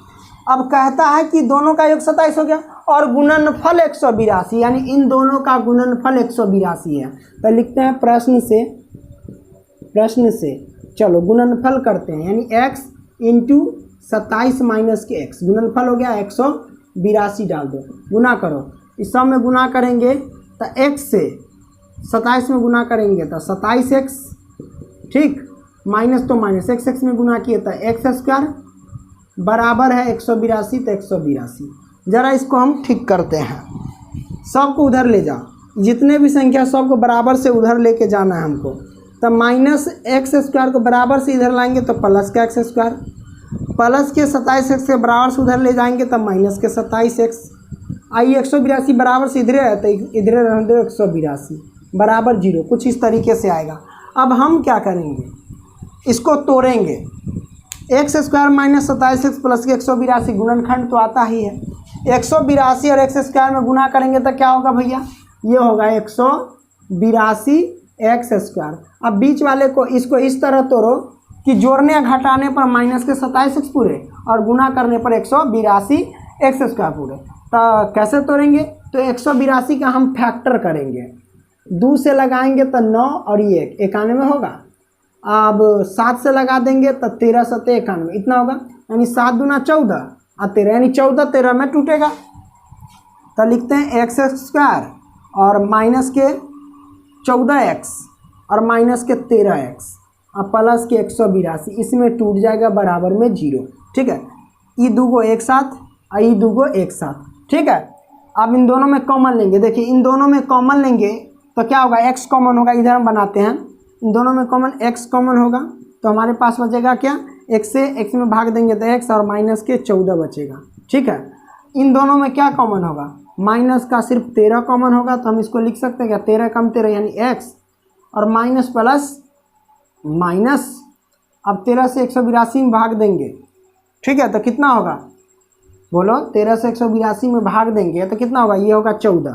[SPEAKER 1] अब कहता है कि दोनों का योग 27 हो गया और गुणनफल 182, यानी इन दोनों का गुणनफल 182 है। तो लिखते हैं प्रश्न से चलो गुणनफल करते हैं, यानी x इंटू 27 माइनस के x, गुणनफल हो गया 182, डाल दो, गुना करो। इस सब में गुना करेंगे तो x से 27 में गुना करेंगे तो 27x, ठीक, माइनस तो माइनस x में गुना किए तो x स्क्वायर बराबर है 182, तो 182। ज़रा इसको हम ठीक करते हैं, सबको उधर ले जाओ, जितने भी संख्या सबको बराबर से उधर लेके जाना है हमको। तो माइनस एक्स स्क्वायर को बराबर से इधर लाएंगे तो प्लस का एक्स स्क्वायर, प्लस के 27x के बराबर से उधर ले जाएंगे तो माइनस के 27x। आइए 182 बराबर से इधरे है तो इधरे रहने दो 182 बराबर 0, कुछ इस तरीके से आएगा। अब हम क्या करेंगे, इसको तोड़ेंगे, x square minus 27x plus के 182, गुणनखंड तो आता ही है। 182 और एक्स स्क्वायर में गुना करेंगे तो क्या होगा भैया, ये होगा 182 एक्स स्क्वायर। अब बीच वाले को इसको इस तरह तोड़ो कि जोड़ने या घटाने पर माइनस के 27x पूरे और गुना करने पर 182 एक्स स्क्वायर पूरे। तो कैसे तोड़ेंगे, तो 182 का हम फैक्टर करेंगे, 2 से लगाएंगे तो 9 और ये 91 होगा। अब 7 से लगा देंगे तो 13 7 91, इतना होगा, यानी 7 दूना 14 और 13, यानी 14 13 में टूटेगा। तो लिखते हैं एक्स स्क्वायर और माइनस के 14x और माइनस के 13x और प्लस के 182, इसमें टूट जाएगा बराबर में 0, ठीक है। ये दो को एक साथ और ये दो को एक साथ, ठीक है। अब इन दोनों में कॉमन लेंगे, देखिए इन दोनों में कॉमन लेंगे तो क्या होगा, x कॉमन होगा, इधर हम बनाते हैं, इन दोनों में कॉमन x कॉमन होगा तो हमारे पास बचेगा क्या, x से x में भाग देंगे तो x और माइनस के 14 बचेगा, ठीक है। इन दोनों में क्या कॉमन होगा, माइनस का सिर्फ 13 कॉमन होगा, तो हम इसको लिख सकते हैं क्या, 13 कम 13 यानी x और माइनस प्लस माइनस। अब 13 से 182 में भाग देंगे, ठीक है, तो कितना होगा, बोलो 13 से 182 में भाग देंगे तो कितना होगा, ये होगा 14,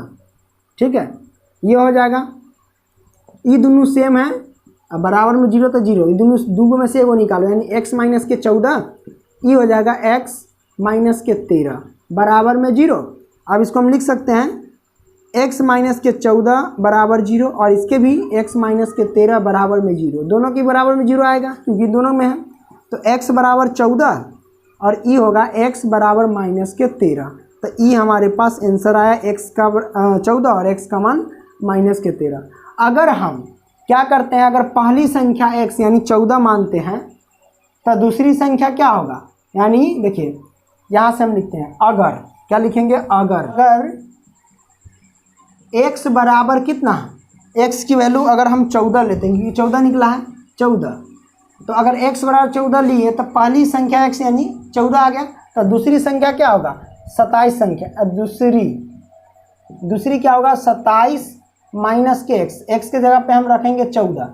[SPEAKER 1] ठीक है, ये हो जाएगा। ये दोनों सेम है, अब बराबर में 0 तो 0, ये दोनों में से वो निकालो, यानी x माइनस के 14, ये हो जाएगा x माइनस के 13 बराबर में 0। अब इसको हम लिख सकते हैं x माइनस के 14 बराबर 0 और इसके भी x माइनस के 13 बराबर में 0, दोनों की बराबर में 0 आएगा क्योंकि दोनों में है। तो x बराबर 14 और ई होगा x बराबर माइनस के 13, तो ई हमारे पास आंसर आया x का 14 और x का मान माइनस के 13। अगर हम क्या करते हैं, अगर पहली संख्या x यानी 14 मानते हैं तो दूसरी संख्या क्या होगा, यानी देखिए यहाँ से हम लिखते हैं अगर, क्या लिखेंगे, अगर x बराबर कितना, x की वैल्यू अगर हम 14 लेते हैं क्योंकि 14 निकला है 14, तो अगर x बराबर 14 लिए तो पहली संख्या x यानी 14 आ गया, तो दूसरी संख्या क्या होगा 27 संख्या, दूसरी क्या होगा 27 माइनस के x के जगह पे हम रखेंगे 14,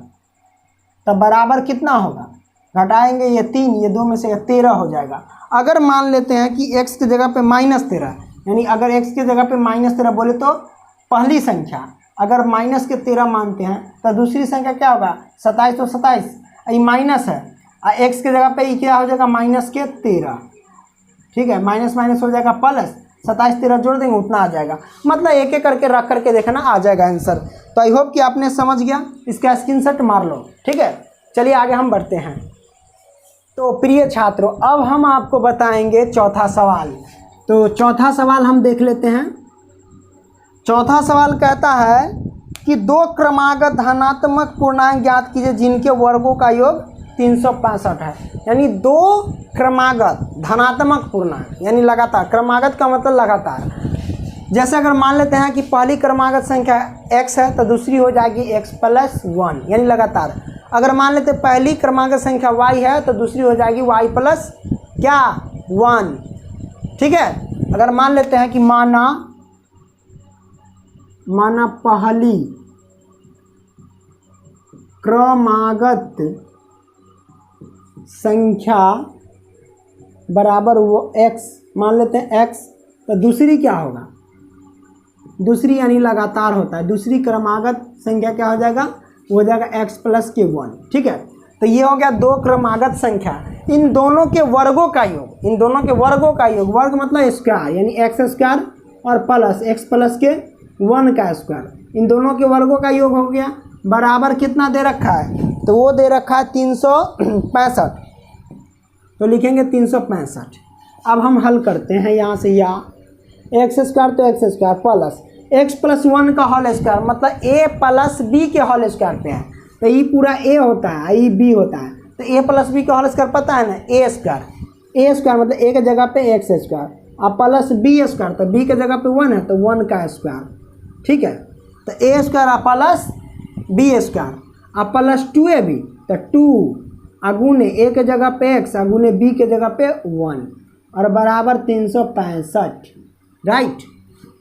[SPEAKER 1] तो बराबर कितना होगा, घटाएंगे ये 3, ये 2 में से 13 हो जाएगा। अगर मान लेते हैं कि x की जगह पे -13, यानी अगर x की जगह पे -13 बोले तो पहली संख्या अगर माइनस के 13 मानते हैं तो दूसरी संख्या क्या होगा 27, तो 27 ये माइनस है और x की जगह पे ये क्या हो जाएगा माइनस के 13, ठीक है, माइनस माइनस हो जाएगा प्लस, 27 13 जोड़ देंगे उतना आ जाएगा, मतलब एक एक करके रख करके देखना आ जाएगा आंसर। तो आई होप कि आपने समझ गया, इसका स्क्रीनशॉट मार लो, ठीक है। चलिए आगे हम बढ़ते हैं। तो प्रिय छात्रों अब हम आपको बताएंगे चौथा सवाल। तो चौथा सवाल हम देख लेते हैं। चौथा सवाल कहता है कि 2 क्रमागत धनात्मक पूर्णांक ज्ञात कीजिए जिनके वर्गों का योग 365 है। यानी 2 क्रमागत धनात्मक पूर्णांक यानी लगातार, क्रमागत का मतलब लगातार। जैसे अगर मान लेते हैं कि पहली क्रमागत संख्या x है तो दूसरी हो जाएगी x + 1 यानी लगातार। अगर मान लेते पहली क्रमागत संख्या y है तो दूसरी हो जाएगी y + क्या 1, ठीक है। अगर मान लेते हैं कि माना पहली क्रमागत संख्या बराबर वो x मान लेते हैं x, तो दूसरी क्या होगा, दूसरी यानी लगातार होता है, दूसरी क्रमागत संख्या क्या हो जाएगा, वो हो जाएगा x प्लस के 1। ठीक है, तो ये हो गया दो क्रमागत संख्या, इन दोनों के वर्गों का योग, इन दोनों के वर्गों का योग, वर्ग मतलब स्क्वायर यानी एक्स स्क्वायर और प्लस x प्लस के 1 का स्क्वायर, इन दोनों के वर्गों का योग हो गया, बराबर कितना दे रखा है, तो वो दे रखा है 365, तो लिखेंगे 365। अब हम हल करते हैं यहाँ से, या एक्स स्क्वायर तो x square plus x plus 1 का होल स्क्वायर मतलब a प्लस बी के होल स्क्वायर पे है, तो ये पूरा a होता है, ये b होता है, तो a प्लस बी का होल स्क्वायर पता है ना, a स्क्वायर मतलब a की जगह पे एक्स स्क्वायर और प्लस बी स्क्वायर, तो b की जगह पे 1 है तो 1 का स्क्वायर। ठीक है, तो a स्क्वायर और प्लस बी स्क्वायर और प्लस 2ab, तो 2 अगुने a के जगह पे x अगुने b के जगह पे 1 और बराबर 365। राइट,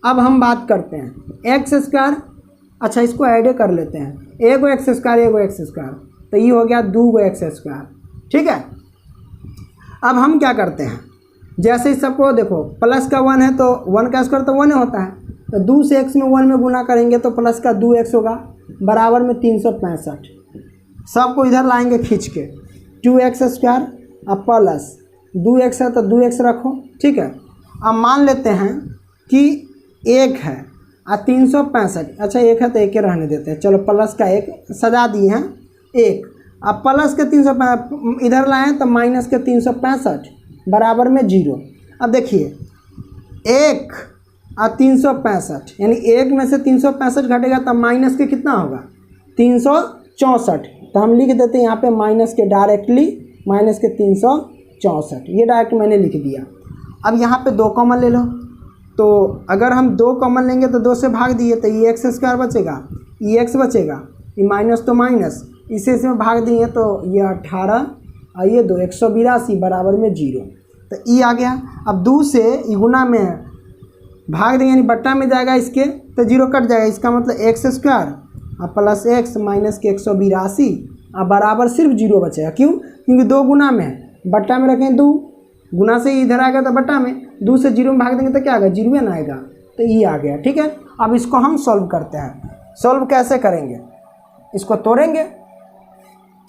[SPEAKER 1] अब हम बात करते हैं एक्स स्क्वायर, अच्छा इसको ऐड कर लेते हैं, एगो एक्स स्क्वायर एगो एक्स स्क्वायर, तो ये हो गया 2 एक्स स्क्वायर। ठीक है, अब हम क्या करते हैं, जैसे ही सबको देखो प्लस का 1 है तो 1 का स्क्वायर तो 1 होता है, तो 2 से x में 1 में गुना करेंगे तो प्लस का 2x होगा बराबर में 365। सबको इधर लाएंगे खींच के, 2x स्क्वायर अब प्लस 2x है तो 2x रखो। ठीक है, अब मान लेते हैं कि 1 है और 365, अच्छा 1 है तो 1 रहने देते हैं, चलो प्लस का 1 सजा दिए हैं 1, अब प्लस के 365 इधर लाएँ तो माइनस के 365 बराबर में 0। अब देखिए 1 और 365 यानी 1 में से 365 घटेगा तो माइनस के कितना होगा 364, तो हम लिख देते हैं यहाँ पे माइनस के डायरेक्टली, माइनस के 364, ये डायरेक्ट मैंने लिख दिया। अब यहाँ पे 2 कॉमन ले लो, तो अगर हम 2 कॉमन लेंगे तो 2 से भाग दिए तो ये एक्स स्क्वायर बचेगा, ये एक्स बचेगा, ये माइनस तो माइनस, इसे इसमें भाग दिए तो ये 18 और ये 2 182 बराबर में 0, तो ई आ गया। अब 2 से ई गुना में भाग देंगे यानी बट्टा में जाएगा इसके, तो 0 कट जाएगा, इसका मतलब एक्स स्क्वायर और प्लस एक्स माइनस के 182 और बराबर सिर्फ 0 बचेगा। क्यों, क्योंकि 2 गुना में है, बट्टा में रखें 2, गुना से इधर आएगा तो बट्टा में, 2 से 0 में भाग देंगे तो क्या आएगा 0 ना आएगा, तो ये आ गया। ठीक है, अब इसको हम सॉल्व करते हैं, सॉल्व कैसे करेंगे, इसको तोड़ेंगे।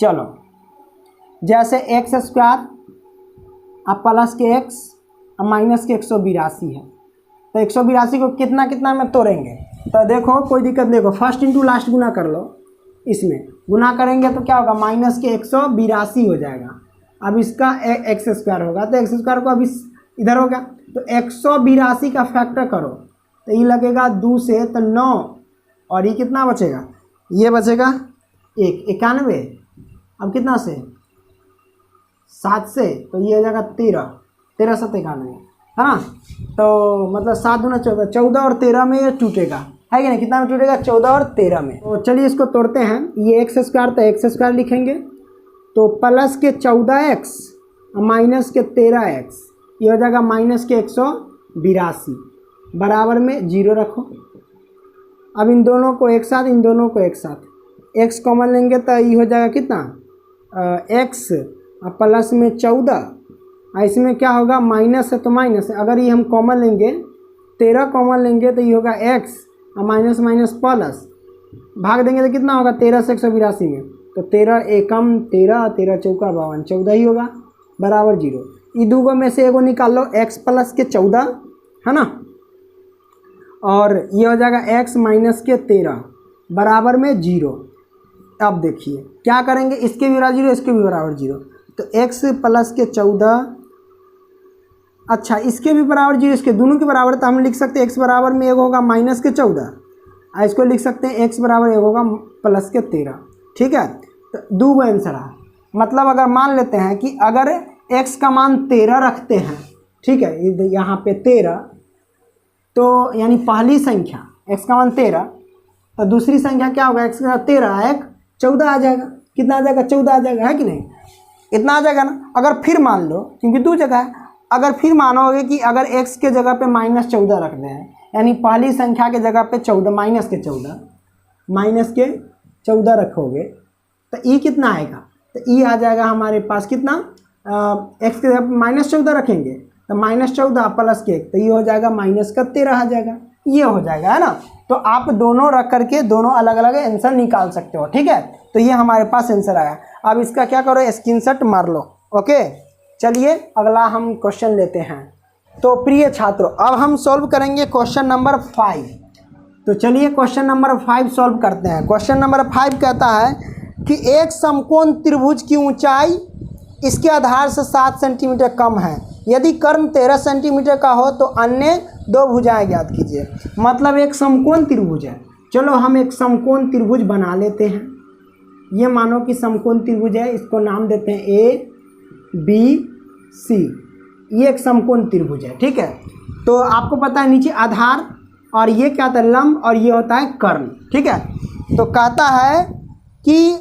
[SPEAKER 1] चलो, जैसे एक्स स्क्वायर अब प्लस के एक्स और माइनस के 182 है, तो 182 को कितना कितना में तोड़ेंगे, तो देखो कोई दिक्कत नहीं, देखो फर्स्ट इंटू लास्ट गुना कर लो, इसमें गुना करेंगे तो क्या होगा माइनस के 182 हो जाएगा। अब इसका एक्स स्क्वायर होगा तो एक्स स्क्वायर को अब इस इधर होगा, तो 182 का फैक्टर करो तो ये लगेगा 2 से तो 9 और ये कितना बचेगा, ये बचेगा 91, अब कितना से 7 से, तो ये हो जाएगा 13 7 91 है ना, तो मतलब 7 दूना 14, 14 और 13 में ये टूटेगा, है कि नहीं, कितना में टूटेगा 14 और 13 में। तो चलिए इसको तोड़ते हैं, ये एक्स स्क्वायर तो एक्स स्क्वायर लिखेंगे, तो प्लस के 14x माइनस के 13x, ये हो जाएगा माइनस के 182 बराबर में 0 रखो। अब इन दोनों को एक साथ, इन दोनों को एक साथ, x कॉमन लेंगे तो ये हो जाएगा कितना x प्लस में 14, इसमें क्या होगा माइनस है तो माइनस है, अगर ये हम कॉमन लेंगे 13 कॉमन लेंगे तो ये होगा x और माइनस माइनस प्लस, भाग देंगे तो कितना होगा 13 से 182 में, तो 13 एकम 13 13 चौका 52, 14 ही होगा बराबर 0। ये 2 में से एगो निकाल लो, x प्लस के 14 है ना, और ये हो जाएगा x माइनस के 13 बराबर में 0। अब देखिए क्या करेंगे, इसके भी बराबर 0 इसके भी बराबर 0, तो x प्लस के 14, अच्छा इसके भी बराबर 0 इसके दोनों के बराबर, तो हम लिख सकते हैं x बराबर में एक होगा माइनस के 14 और इसको लिख सकते हैं x बराबर एक होगा प्लस के 13। ठीक है, तो 2 आंसर है, मतलब अगर मान लेते हैं कि अगर x का मान 13 रखते हैं, ठीक है यहाँ पे 13, तो यानी पहली संख्या x का मान 13, तो दूसरी संख्या क्या होगा x का 13 1 14 आ जाएगा, कितना आ जाएगा 14 आ जाएगा, है कि नहीं, इतना आ जाएगा ना। अगर फिर मान लो, क्योंकि 2 जगह है, अगर फिर मानोगे कि अगर x के जगह पे माइनस 14 रख दें, यानी पहली संख्या के जगह पे 14 माइनस के 14 रखोगे तो ई कितना आएगा, तो ई आ जाएगा हमारे पास कितना एक्स के जगह -14 रखेंगे तो -14 प्लस के 1 तो ये हो जाएगा -13 आ जाएगा, ये हो जाएगा, है ना। तो आप दोनों रख करके दोनों अलग अलग आंसर निकाल सकते हो, ठीक है। तो ये हमारे पास आंसर आया। अब इसका क्या करो, स्क्रीनशॉट मार लो। ओके, चलिए अगला हम क्वेश्चन लेते हैं। तो प्रिय छात्रों, अब हम सॉल्व करेंगे क्वेश्चन नंबर 5। तो चलिए क्वेश्चन नंबर 5 सॉल्व करते हैं। क्वेश्चन नंबर 5 कहता है कि एक समकोण त्रिभुज की ऊंचाई इसके आधार से 7 सेंटीमीटर कम है। यदि कर्ण 13 सेंटीमीटर का हो तो अन्य 2 भुजाएं ज्ञात कीजिए। मतलब एक समकोण त्रिभुज है। चलो हम एक समकोण त्रिभुज बना लेते हैं। ये मानो कि समकोण त्रिभुज है, इसको नाम देते हैं ABC। ये एक समकोण त्रिभुज है, ठीक है। तो आपको पता है नीचे आधार और ये क्या होता है, लंब, और ये होता है कर्ण, ठीक है। तो कहता है कि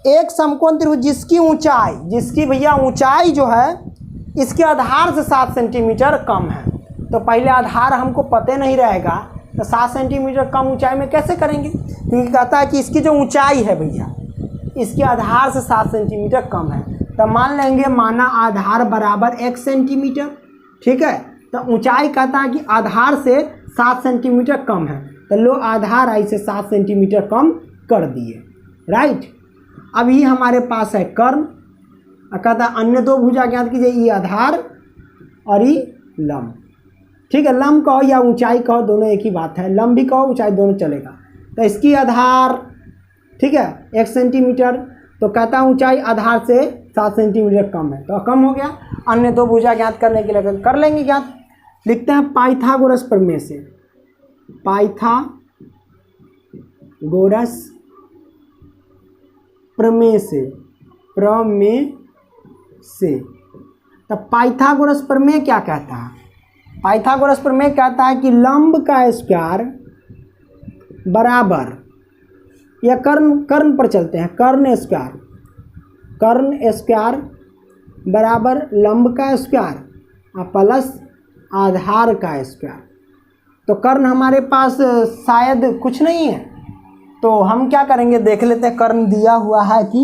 [SPEAKER 1] एक समकोण त्रिभुज जिसकी भैया ऊंचाई जो है इसके आधार से 7 सेंटीमीटर कम है। तो पहले आधार हमको पता नहीं रहेगा तो 7 सेंटीमीटर कम ऊंचाई में कैसे करेंगे, क्योंकि कहता है कि इसकी जो ऊंचाई है भैया इसके आधार से 7 सेंटीमीटर कम है। तो मान लेंगे माना आधार बराबर 1 सेंटीमीटर, ठीक है। तो ऊंचाई कहता है कि आधार से 7 सेंटीमीटर कम है, तो लो आधार आई से 7 सेंटीमीटर कम कर दिए, राइट। अब ये हमारे पास है कर्ण, कहता है अन्य 2 भुजा ज्ञात कीजिए। ये आधार और ये लंब, ठीक है। लंब कहो या ऊंचाई कहो दोनों एक ही बात है, लंब भी कहो ऊंचाई दोनों चलेगा। तो इसकी आधार, ठीक है, 1 सेंटीमीटर, तो कहता है ऊंचाई आधार से 7 सेंटीमीटर कम है, तो कम हो गया। अन्य 2 भुजा ज्ञात करने के लिए कर लेंगे ज्ञात। लिखते हैं पाइथागोरस प्रमेय से, पाइथागोरस प्रमेय से। तो पाइथागोरस प्रमेय क्या कहता है, पाइथागोरस प्रमेय कहता है कि लंब का स्क्वायर बराबर, या कर्ण पर चलते हैं, कर्ण स्क्वायर बराबर लंब का स्क्वायर और प्लस आधार का स्क्वायर। तो कर्ण हमारे पास शायद कुछ नहीं है, तो हम क्या करेंगे देख लेते हैं कर्ण दिया हुआ है कि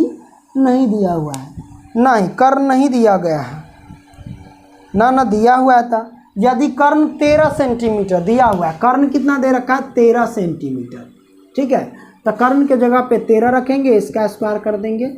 [SPEAKER 1] नहीं दिया हुआ है। नहीं, कर्ण नहीं दिया गया है, ना दिया हुआ था। यदि कर्ण 13 सेंटीमीटर दिया हुआ है, कर्ण कितना दे रखा है 13 सेंटीमीटर, ठीक है। तो कर्ण के जगह पे 13 रखेंगे, इसका स्क्वायर कर देंगे,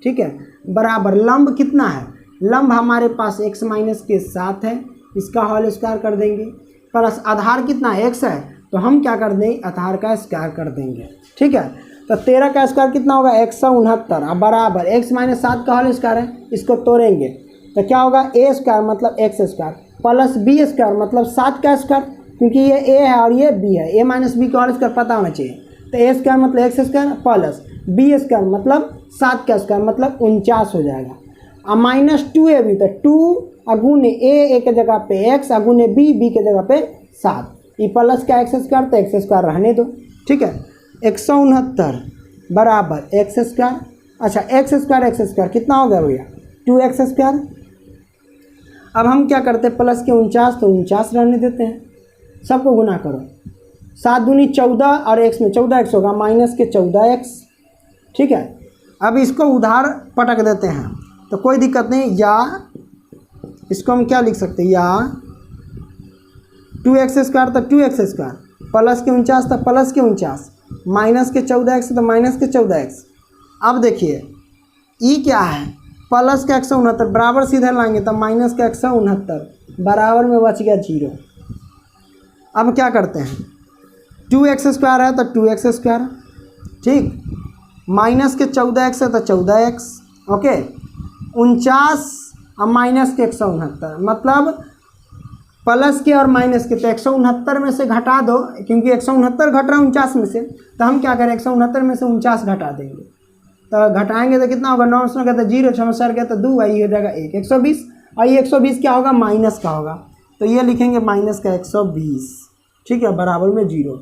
[SPEAKER 1] ठीक है, बराबर लंब कितना है, लंब हमारे पास x माइनस के 7 है, इसका होल स्क्वायर कर देंगे, प्लस आधार कितना x है, तो हम क्या कर देंगे आधार का स्क्वायर कर देंगे, ठीक है। तो 13 का स्क्वायर कितना होगा 169 बराबर x माइनस 7 का होल स्क्वायर है, इसको तोड़ेंगे तो क्या होगा a स्क्वायर मतलब x square plus b square मतलब 7 का स्क्वायर, क्योंकि ये a है और ये b है, a माइनस b का होल स्क्वायर पता होना चाहिए। तो a स्क्वायर मतलब x square plus b square मतलब 7 का स्क्वायर मतलब 49 हो जाएगा। और -2ab, तो 2 अगुने a के जगह पे x अगुने b के जगह पे 7, ये प्लस का x स्क्वायर तो x स्क्वायर रहने दो, ठीक है। 169 बराबर x स्क्वायर, अच्छा x स्क्वायर कितना हो गया भैया 2x स्क्वायर। अब हम क्या करते हैं प्लस के 49 तो 49 रहने देते हैं, सबको गुना करो, 7 दूनी 14 और x में 14x होगा माइनस के 14x, ठीक है। अब इसको उधार पटक देते हैं तो कोई दिक्कत नहीं, या इसको हम क्या लिख सकते हैं, या 2x स्क्वायर तो 2x स्क्वायर प्लस के 49 तो प्लस के 49 माइनस के 14x तो माइनस के 14x। अब देखिए ई क्या है प्लस का 169 बराबर सीधे लाएंगे तो माइनस का 169 बराबर में बच गया 0। अब क्या करते हैं 2x स्क्वायर है तो 2x स्क्वायर, ठीक, माइनस के 14x है तो 14x, ओके। 49 और माइनस के 169 मतलब प्लस के और माइनस के, तो 169 में से घटा दो, क्योंकि 169 घट रहा है 49 में से, तो हम क्या करें 169 में से 49 घटा देंगे, तो घटाएंगे तो कितना होगा 9 का तो 0, 6 गया तो 2, ये हो जाएगा 1, 120। और ये 120 क्या होगा माइनस का होगा, तो ये लिखेंगे माइनस का 120, ठीक है, बराबर में 0।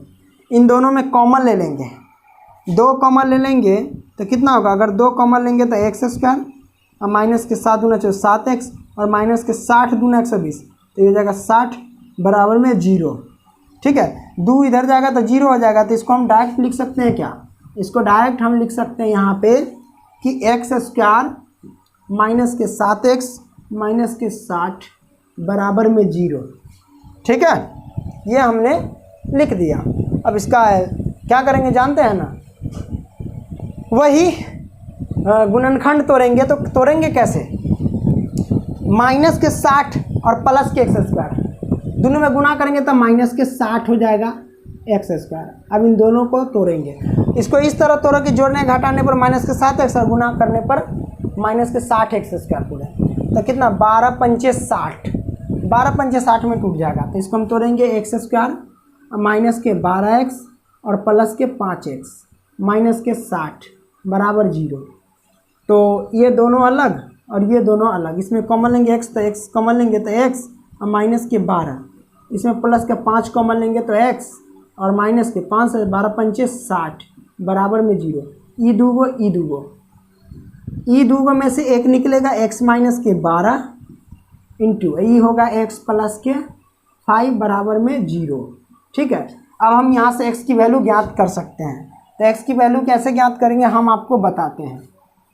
[SPEAKER 1] इन दोनों में कॉमन ले लेंगे, 2 कॉमन ले लेंगे तो कितना होगा, अगर 2 कॉमन लेंगे तो x स्क्वायर और माइनस के 7 दूना 7x और माइनस के 60 दूना 120, तो ये हो जाएगा 60 बराबर में 0, ठीक है। 2 इधर जाएगा तो 0 हो जाएगा, तो इसको हम डायरेक्ट लिख सकते हैं क्या, इसको डायरेक्ट हम लिख सकते हैं यहाँ पे कि x स्क्वायर माइनस के 7x माइनस के 60 बराबर में 0। ठीक है, ये हमने लिख दिया। अब इसका क्या करेंगे जानते हैं ना, वही गुणनखंड तोड़ेंगे। तो तोड़ेंगे कैसे, माइनस के 60 और प्लस के एक्स स्क्वायर दोनों में गुना करेंगे तो माइनस के 60 हो जाएगा एक्स स्क्वायर। अब इन दोनों को तोड़ेंगे, इसको इस तरह तोड़ो कि जोड़ने घटाने पर माइनस के 7x और गुना करने पर माइनस के 60 एक्स स्क्वायर पूरे। तो कितना 12 पंचे 60, 12 पंचे 60 में टूट जाएगा। तो इसको हम तोड़ेंगे एक्स स्क्वायर माइनस के 12x और प्लस के 5x माइनस के 60 बराबर 0। तो ये दोनों अलग और ये दोनों अलग, इसमें कॉमन लेंगे x, तो x कॉमन लेंगे तो x और माइनस के 12, इसमें प्लस के 5 कॉमन लेंगे तो x और माइनस के 5 से 12 पंचे 60 बराबर में 0। ई दूगो में से एक निकलेगा x माइनस के 12 इंटू ई होगा x प्लस के 5 बराबर में 0। ठीक है, अब हम यहाँ से x की वैल्यू ज्ञात कर सकते हैं। तो x की वैल्यू कैसे ज्ञात करेंगे हम आपको बताते हैं।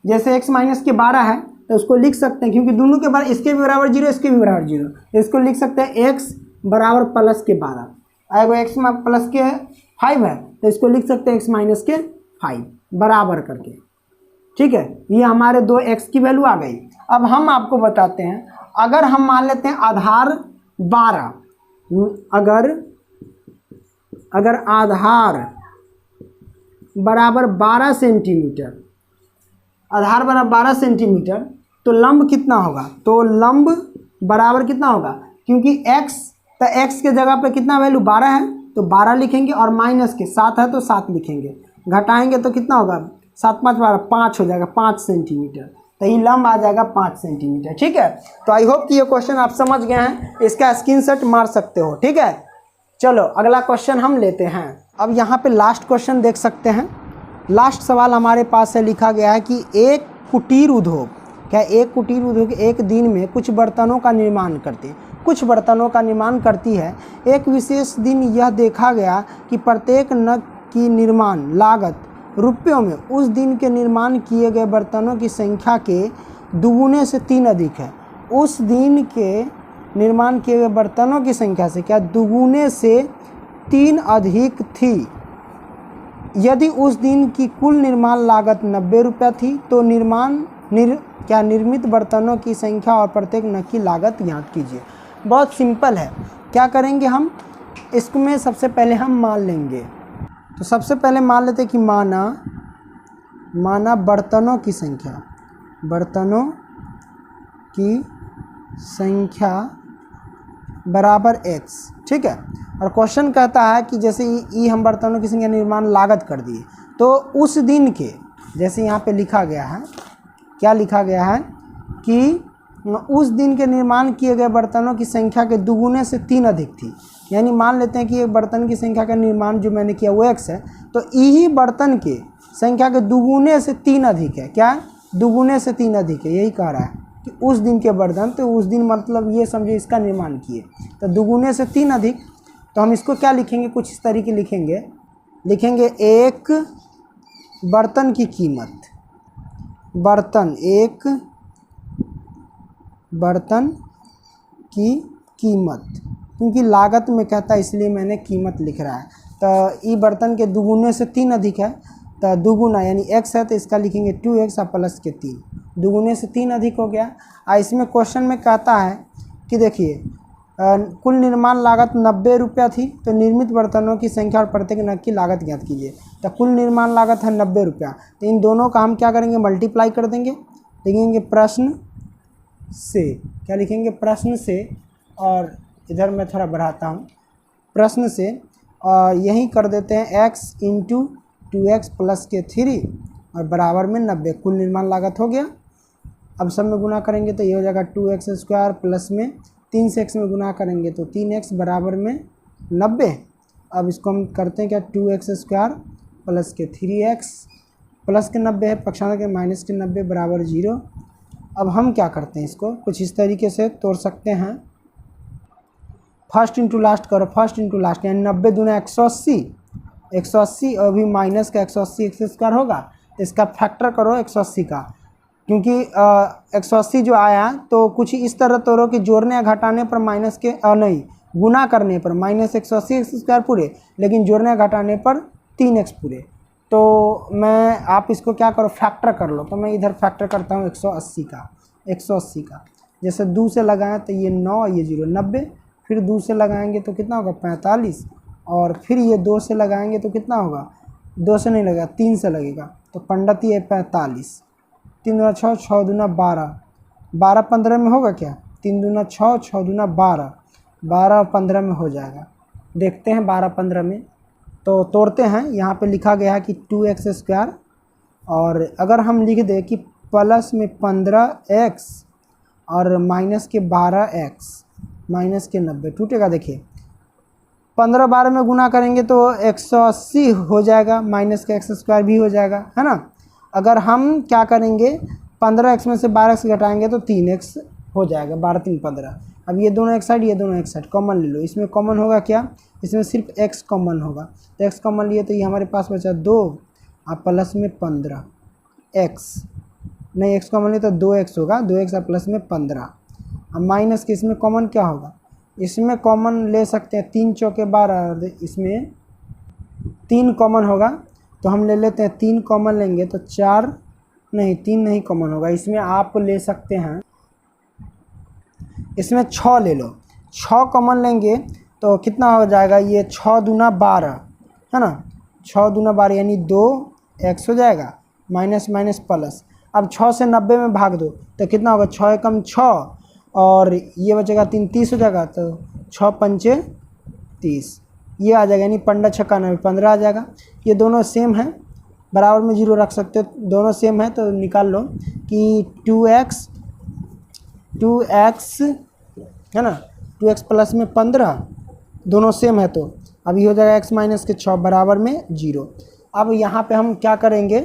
[SPEAKER 1] जैसे x माइनस के 12 है तो उसको लिख सकते हैं, क्योंकि दोनों के बराबर, इसके भी बराबर 0 इसके भी बराबर 0, तो इसको लिख सकते हैं x बराबर प्लस के 12। अगर x प्लस के 5 है तो इसको लिख सकते हैं x माइनस के 5 बराबर करके। ठीक है, ये हमारे दो x की वैल्यू आ गई। अब हम आपको बताते हैं, अगर हम मान लेते हैं आधार 12, अगर आधार बराबर 12 सेंटीमीटर, आधार बराबर 12 सेंटीमीटर, तो लंब कितना होगा, तो लंब बराबर कितना होगा, क्योंकि x, तो x के जगह पे कितना वैल्यू 12 है तो 12 लिखेंगे और माइनस के 7 है तो 7 लिखेंगे, घटाएंगे तो कितना होगा 7 5 12 5 हो जाएगा 5 सेंटीमीटर। तो ये लंब आ जाएगा 5 सेंटीमीटर। ठीक है, तो आई होप कि ये क्वेश्चन आप समझ गए हैं, इसका स्क्रीनशॉट मार सकते हो। ठीक है, चलो अगला क्वेश्चन हम लेते हैं। अब यहाँ पे लास्ट क्वेश्चन देख सकते हैं। लास्ट सवाल हमारे पास है, लिखा गया है कि एक कुटीर उद्योग, क्या एक कुटीर उद्योग एक दिन में कुछ बर्तनों का निर्माण करती है। एक विशेष दिन यह देखा गया कि प्रत्येक नग की निर्माण लागत रुपयों में उस दिन के निर्माण किए गए बर्तनों की संख्या के दुगुने से 3 अधिक है। उस दिन के निर्माण किए गए बर्तनों की संख्या से क्या दुगुने से 3 अधिक थी। यदि उस दिन की कुल निर्माण लागत 90 रुपया थी तो निर्मित बर्तनों की संख्या और प्रत्येक नग की लागत ज्ञात कीजिए। बहुत सिंपल है, क्या करेंगे हम, इसमें सबसे पहले हम मान लेंगे। तो सबसे पहले मान लेते हैं कि माना बर्तनों की संख्या बराबर x। ठीक है, और क्वेश्चन कहता है कि जैसे ई हम बर्तनों की संख्या निर्माण लागत कर दिए, तो उस दिन के, जैसे यहाँ पे लिखा गया है, क्या लिखा गया है कि उस दिन के निर्माण किए गए बर्तनों की संख्या के दुगुने से 3 अधिक थी। यानी मान लेते हैं कि एक बर्तन की संख्या का निर्माण जो मैंने किया वो x है, तो यही बर्तन के संख्या के दुगुने से 3 अधिक है। क्या, दुगुने से 3 अधिक है, यही कह रहा है कि उस दिन के बर्तन, तो उस दिन मतलब ये समझो इसका निर्माण किए, तो दुगुने से 3 अधिक। तो हम इसको क्या लिखेंगे, कुछ इस तरीके लिखेंगे एक बर्तन की कीमत, बर्तन की कीमत, क्योंकि लागत में कहता है इसलिए मैंने कीमत लिख रहा है। तो ये बर्तन के दुगुने से 3 अधिक है, तो दुगुना यानी x है तो इसका लिखेंगे 2x और प्लस के 3, दुगुने से 3 अधिक हो गया। इसमें क्वेश्चन में कहता है कि देखिए कुल निर्माण लागत 90 रुपया थी, तो निर्मित बर्तनों की संख्या और प्रत्येक नग की लागत ज्ञात कीजिए। तो कुल निर्माण लागत है 90 रुपया, तो इन दोनों का हम क्या करेंगे, मल्टीप्लाई कर देंगे, लिखेंगे प्रश्न से, क्या लिखेंगे प्रश्न से, और इधर मैं थोड़ा बढ़ाता हूँ, प्रश्न से, और यही कर देते हैं x इंटू 2x प्लस के 3 और बराबर में 90, कुल निर्माण लागत हो गया। अब सब में गुना करेंगे तो ये हो जाएगा 2x स्क्वायर प्लस में 3 से x में गुना करेंगे तो 3x बराबर में 90। अब इसको हम करते हैं क्या, 2x स्क्वायर प्लस के 3x प्लस के 90 है, पक्षांतर के माइनस के 90 बराबर 0। अब हम क्या करते हैं, इसको कुछ इस तरीके से तोड़ सकते हैं, फर्स्ट इंटू लास्ट करो, फर्स्ट इंटू लास्ट, यानी 90 दूना 180 और भी माइनस का 180 x स्क्वायर होगा, तो इसका फैक्टर करो 180 का, क्योंकि 180 जो आया तो कुछ इस तरह तोड़ो कि जोड़ने या घटाने पर माइनस के नहीं, गुना करने पर -180 एक्स स्क्वायर पूरे, लेकिन जोड़ने या घटाने पर 3x पूरे। तो मैं आप इसको क्या करो, फैक्टर कर लो। तो मैं इधर फैक्टर करता हूँ 180 का। जैसे 2 से लगाएं तो ये 9, ये 0 90, फिर 2 से लगाएंगे तो कितना होगा 45, और फिर ये 2 से लगाएंगे तो कितना होगा, 2 से नहीं लगेगा 3 से लगेगा, तो पंडती है 45, 3 दूना 6, 6 दूना 12, 12 15 में होगा क्या, 3 दूना 6, 6 दूना 12, 12 15 में हो जाएगा। देखते हैं 12 15 में, तो तोड़ते हैं। यहाँ पे लिखा गया है कि 2x स्क्वायर, और अगर हम लिख दें कि प्लस में 15x और माइनस के 12x माइनस के 90 टूटेगा। देखिए 15 12 में गुना करेंगे तो 180 हो जाएगा, माइनस का x स्क्वायर भी हो जाएगा, है ना। अगर हम क्या करेंगे 15x में से 12x घटाएंगे तो 3x हो जाएगा, 12 3 15। अब ये दोनों एक साइड, ये दोनों एक साइड कॉमन ले लो। इसमें कॉमन होगा क्या, इसमें सिर्फ x कॉमन होगा, तो x कॉमन लिए तो ये हमारे पास बचा 2 और प्लस में 15 x, नहीं x कॉमन लिए तो 2x होगा, 2x और प्लस में 15। अब माइनस के इसमें कॉमन क्या होगा, इसमें कॉमन ले सकते हैं 3 चौके 12, इसमें 3 कॉमन होगा तो हम ले लेते हैं 3 कॉमन लेंगे तो 4 नहीं 3 नहीं कॉमन होगा, इसमें आप ले सकते हैं, इसमें 6 ले लो, 6 कॉमन लेंगे तो कितना हो जाएगा, ये 6 दूना 12 है ना, 6 दूना 12 यानी 2x हो जाएगा, माइनस माइनस प्लस। अब 6 से 90 में भाग दो तो कितना होगा, 6 एकम 6 और ये बचेगा 3 30 हो जाएगा, तो 6 पंचे 30 ये आ जाएगा, यानी पंडा छक्का 90 15 आ जाएगा। ये दोनों सेम है, बराबर में 0 रख सकते हो, दोनों सेम है तो निकाल लो कि 2x है ना, 2x प्लस में 15 दोनों सेम है, तो अभी हो जाएगा x माइनस के 6 बराबर में 0। अब यहाँ पे हम क्या करेंगे,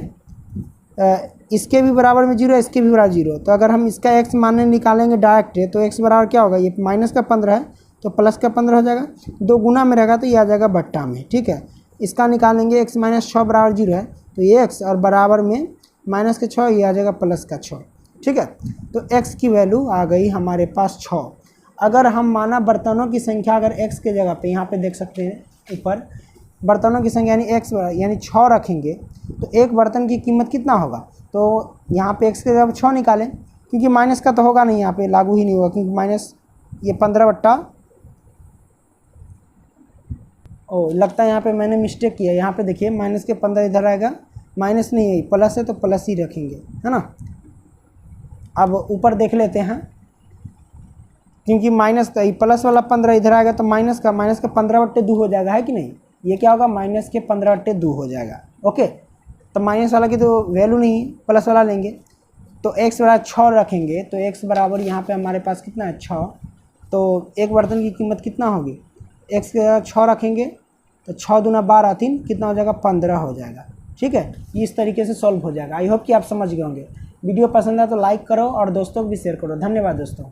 [SPEAKER 1] इसके भी बराबर में 0 इसके भी बराबर 0, तो अगर हम इसका x मानने निकालेंगे डायरेक्ट है तो x बराबर क्या होगा, ये माइनस का 15 है तो प्लस का 15 हो जाएगा, 2 गुना में रहेगा तो ये आ जाएगा बट्टा में, ठीक है। इसका निकालेंगे x माइनस 6 बराबर 0 है तो ये x और बराबर में माइनस के 6 ये आ जाएगा प्लस का 6, ठीक है। तो x की वैल्यू आ गई हमारे पास 6। अगर हम माना बर्तनों की संख्या अगर x के जगह पे, यहाँ पे देख सकते हैं ऊपर बर्तनों की संख्या यानी x यानी 6 रखेंगे तो एक बर्तन की कीमत कितना होगा, तो यहाँ पे x के जगह 6 निकालें, क्योंकि माइनस का तो होगा नहीं, यहाँ पे लागू ही नहीं होगा, क्योंकि माइनस ये 15 बट्टा, ओ लगता है यहाँ पे मैंने मिस्टेक किया, यहाँ पे देखिए माइनस के 15 इधर आएगा, माइनस नहीं है प्लस है तो प्लस ही रखेंगे, है ना। अब ऊपर देख लेते हैं, क्योंकि माइनस का प्लस वाला 15 इधर आएगा तो माइनस का 15/2 हो जाएगा, है कि नहीं। ये क्या होगा, माइनस के 15/2 हो जाएगा, ओके। तो माइनस वाला की तो वैल्यू नहीं, प्लस वाला लेंगे तो x बराबर 6 रखेंगे, तो x बराबर यहाँ पे हमारे पास कितना है 6, तो एक बर्तन की कीमत कितना होगी, x के जगह 6 रखेंगे तो 6 दूना 12 3 कितना हो जाएगा 15 हो जाएगा, ठीक है। इस तरीके से सॉल्व हो जाएगा। आई होप कि आप समझ गए होंगे। वीडियो पसंद है तो लाइक करो और दोस्तों को भी शेयर करो। धन्यवाद दोस्तों।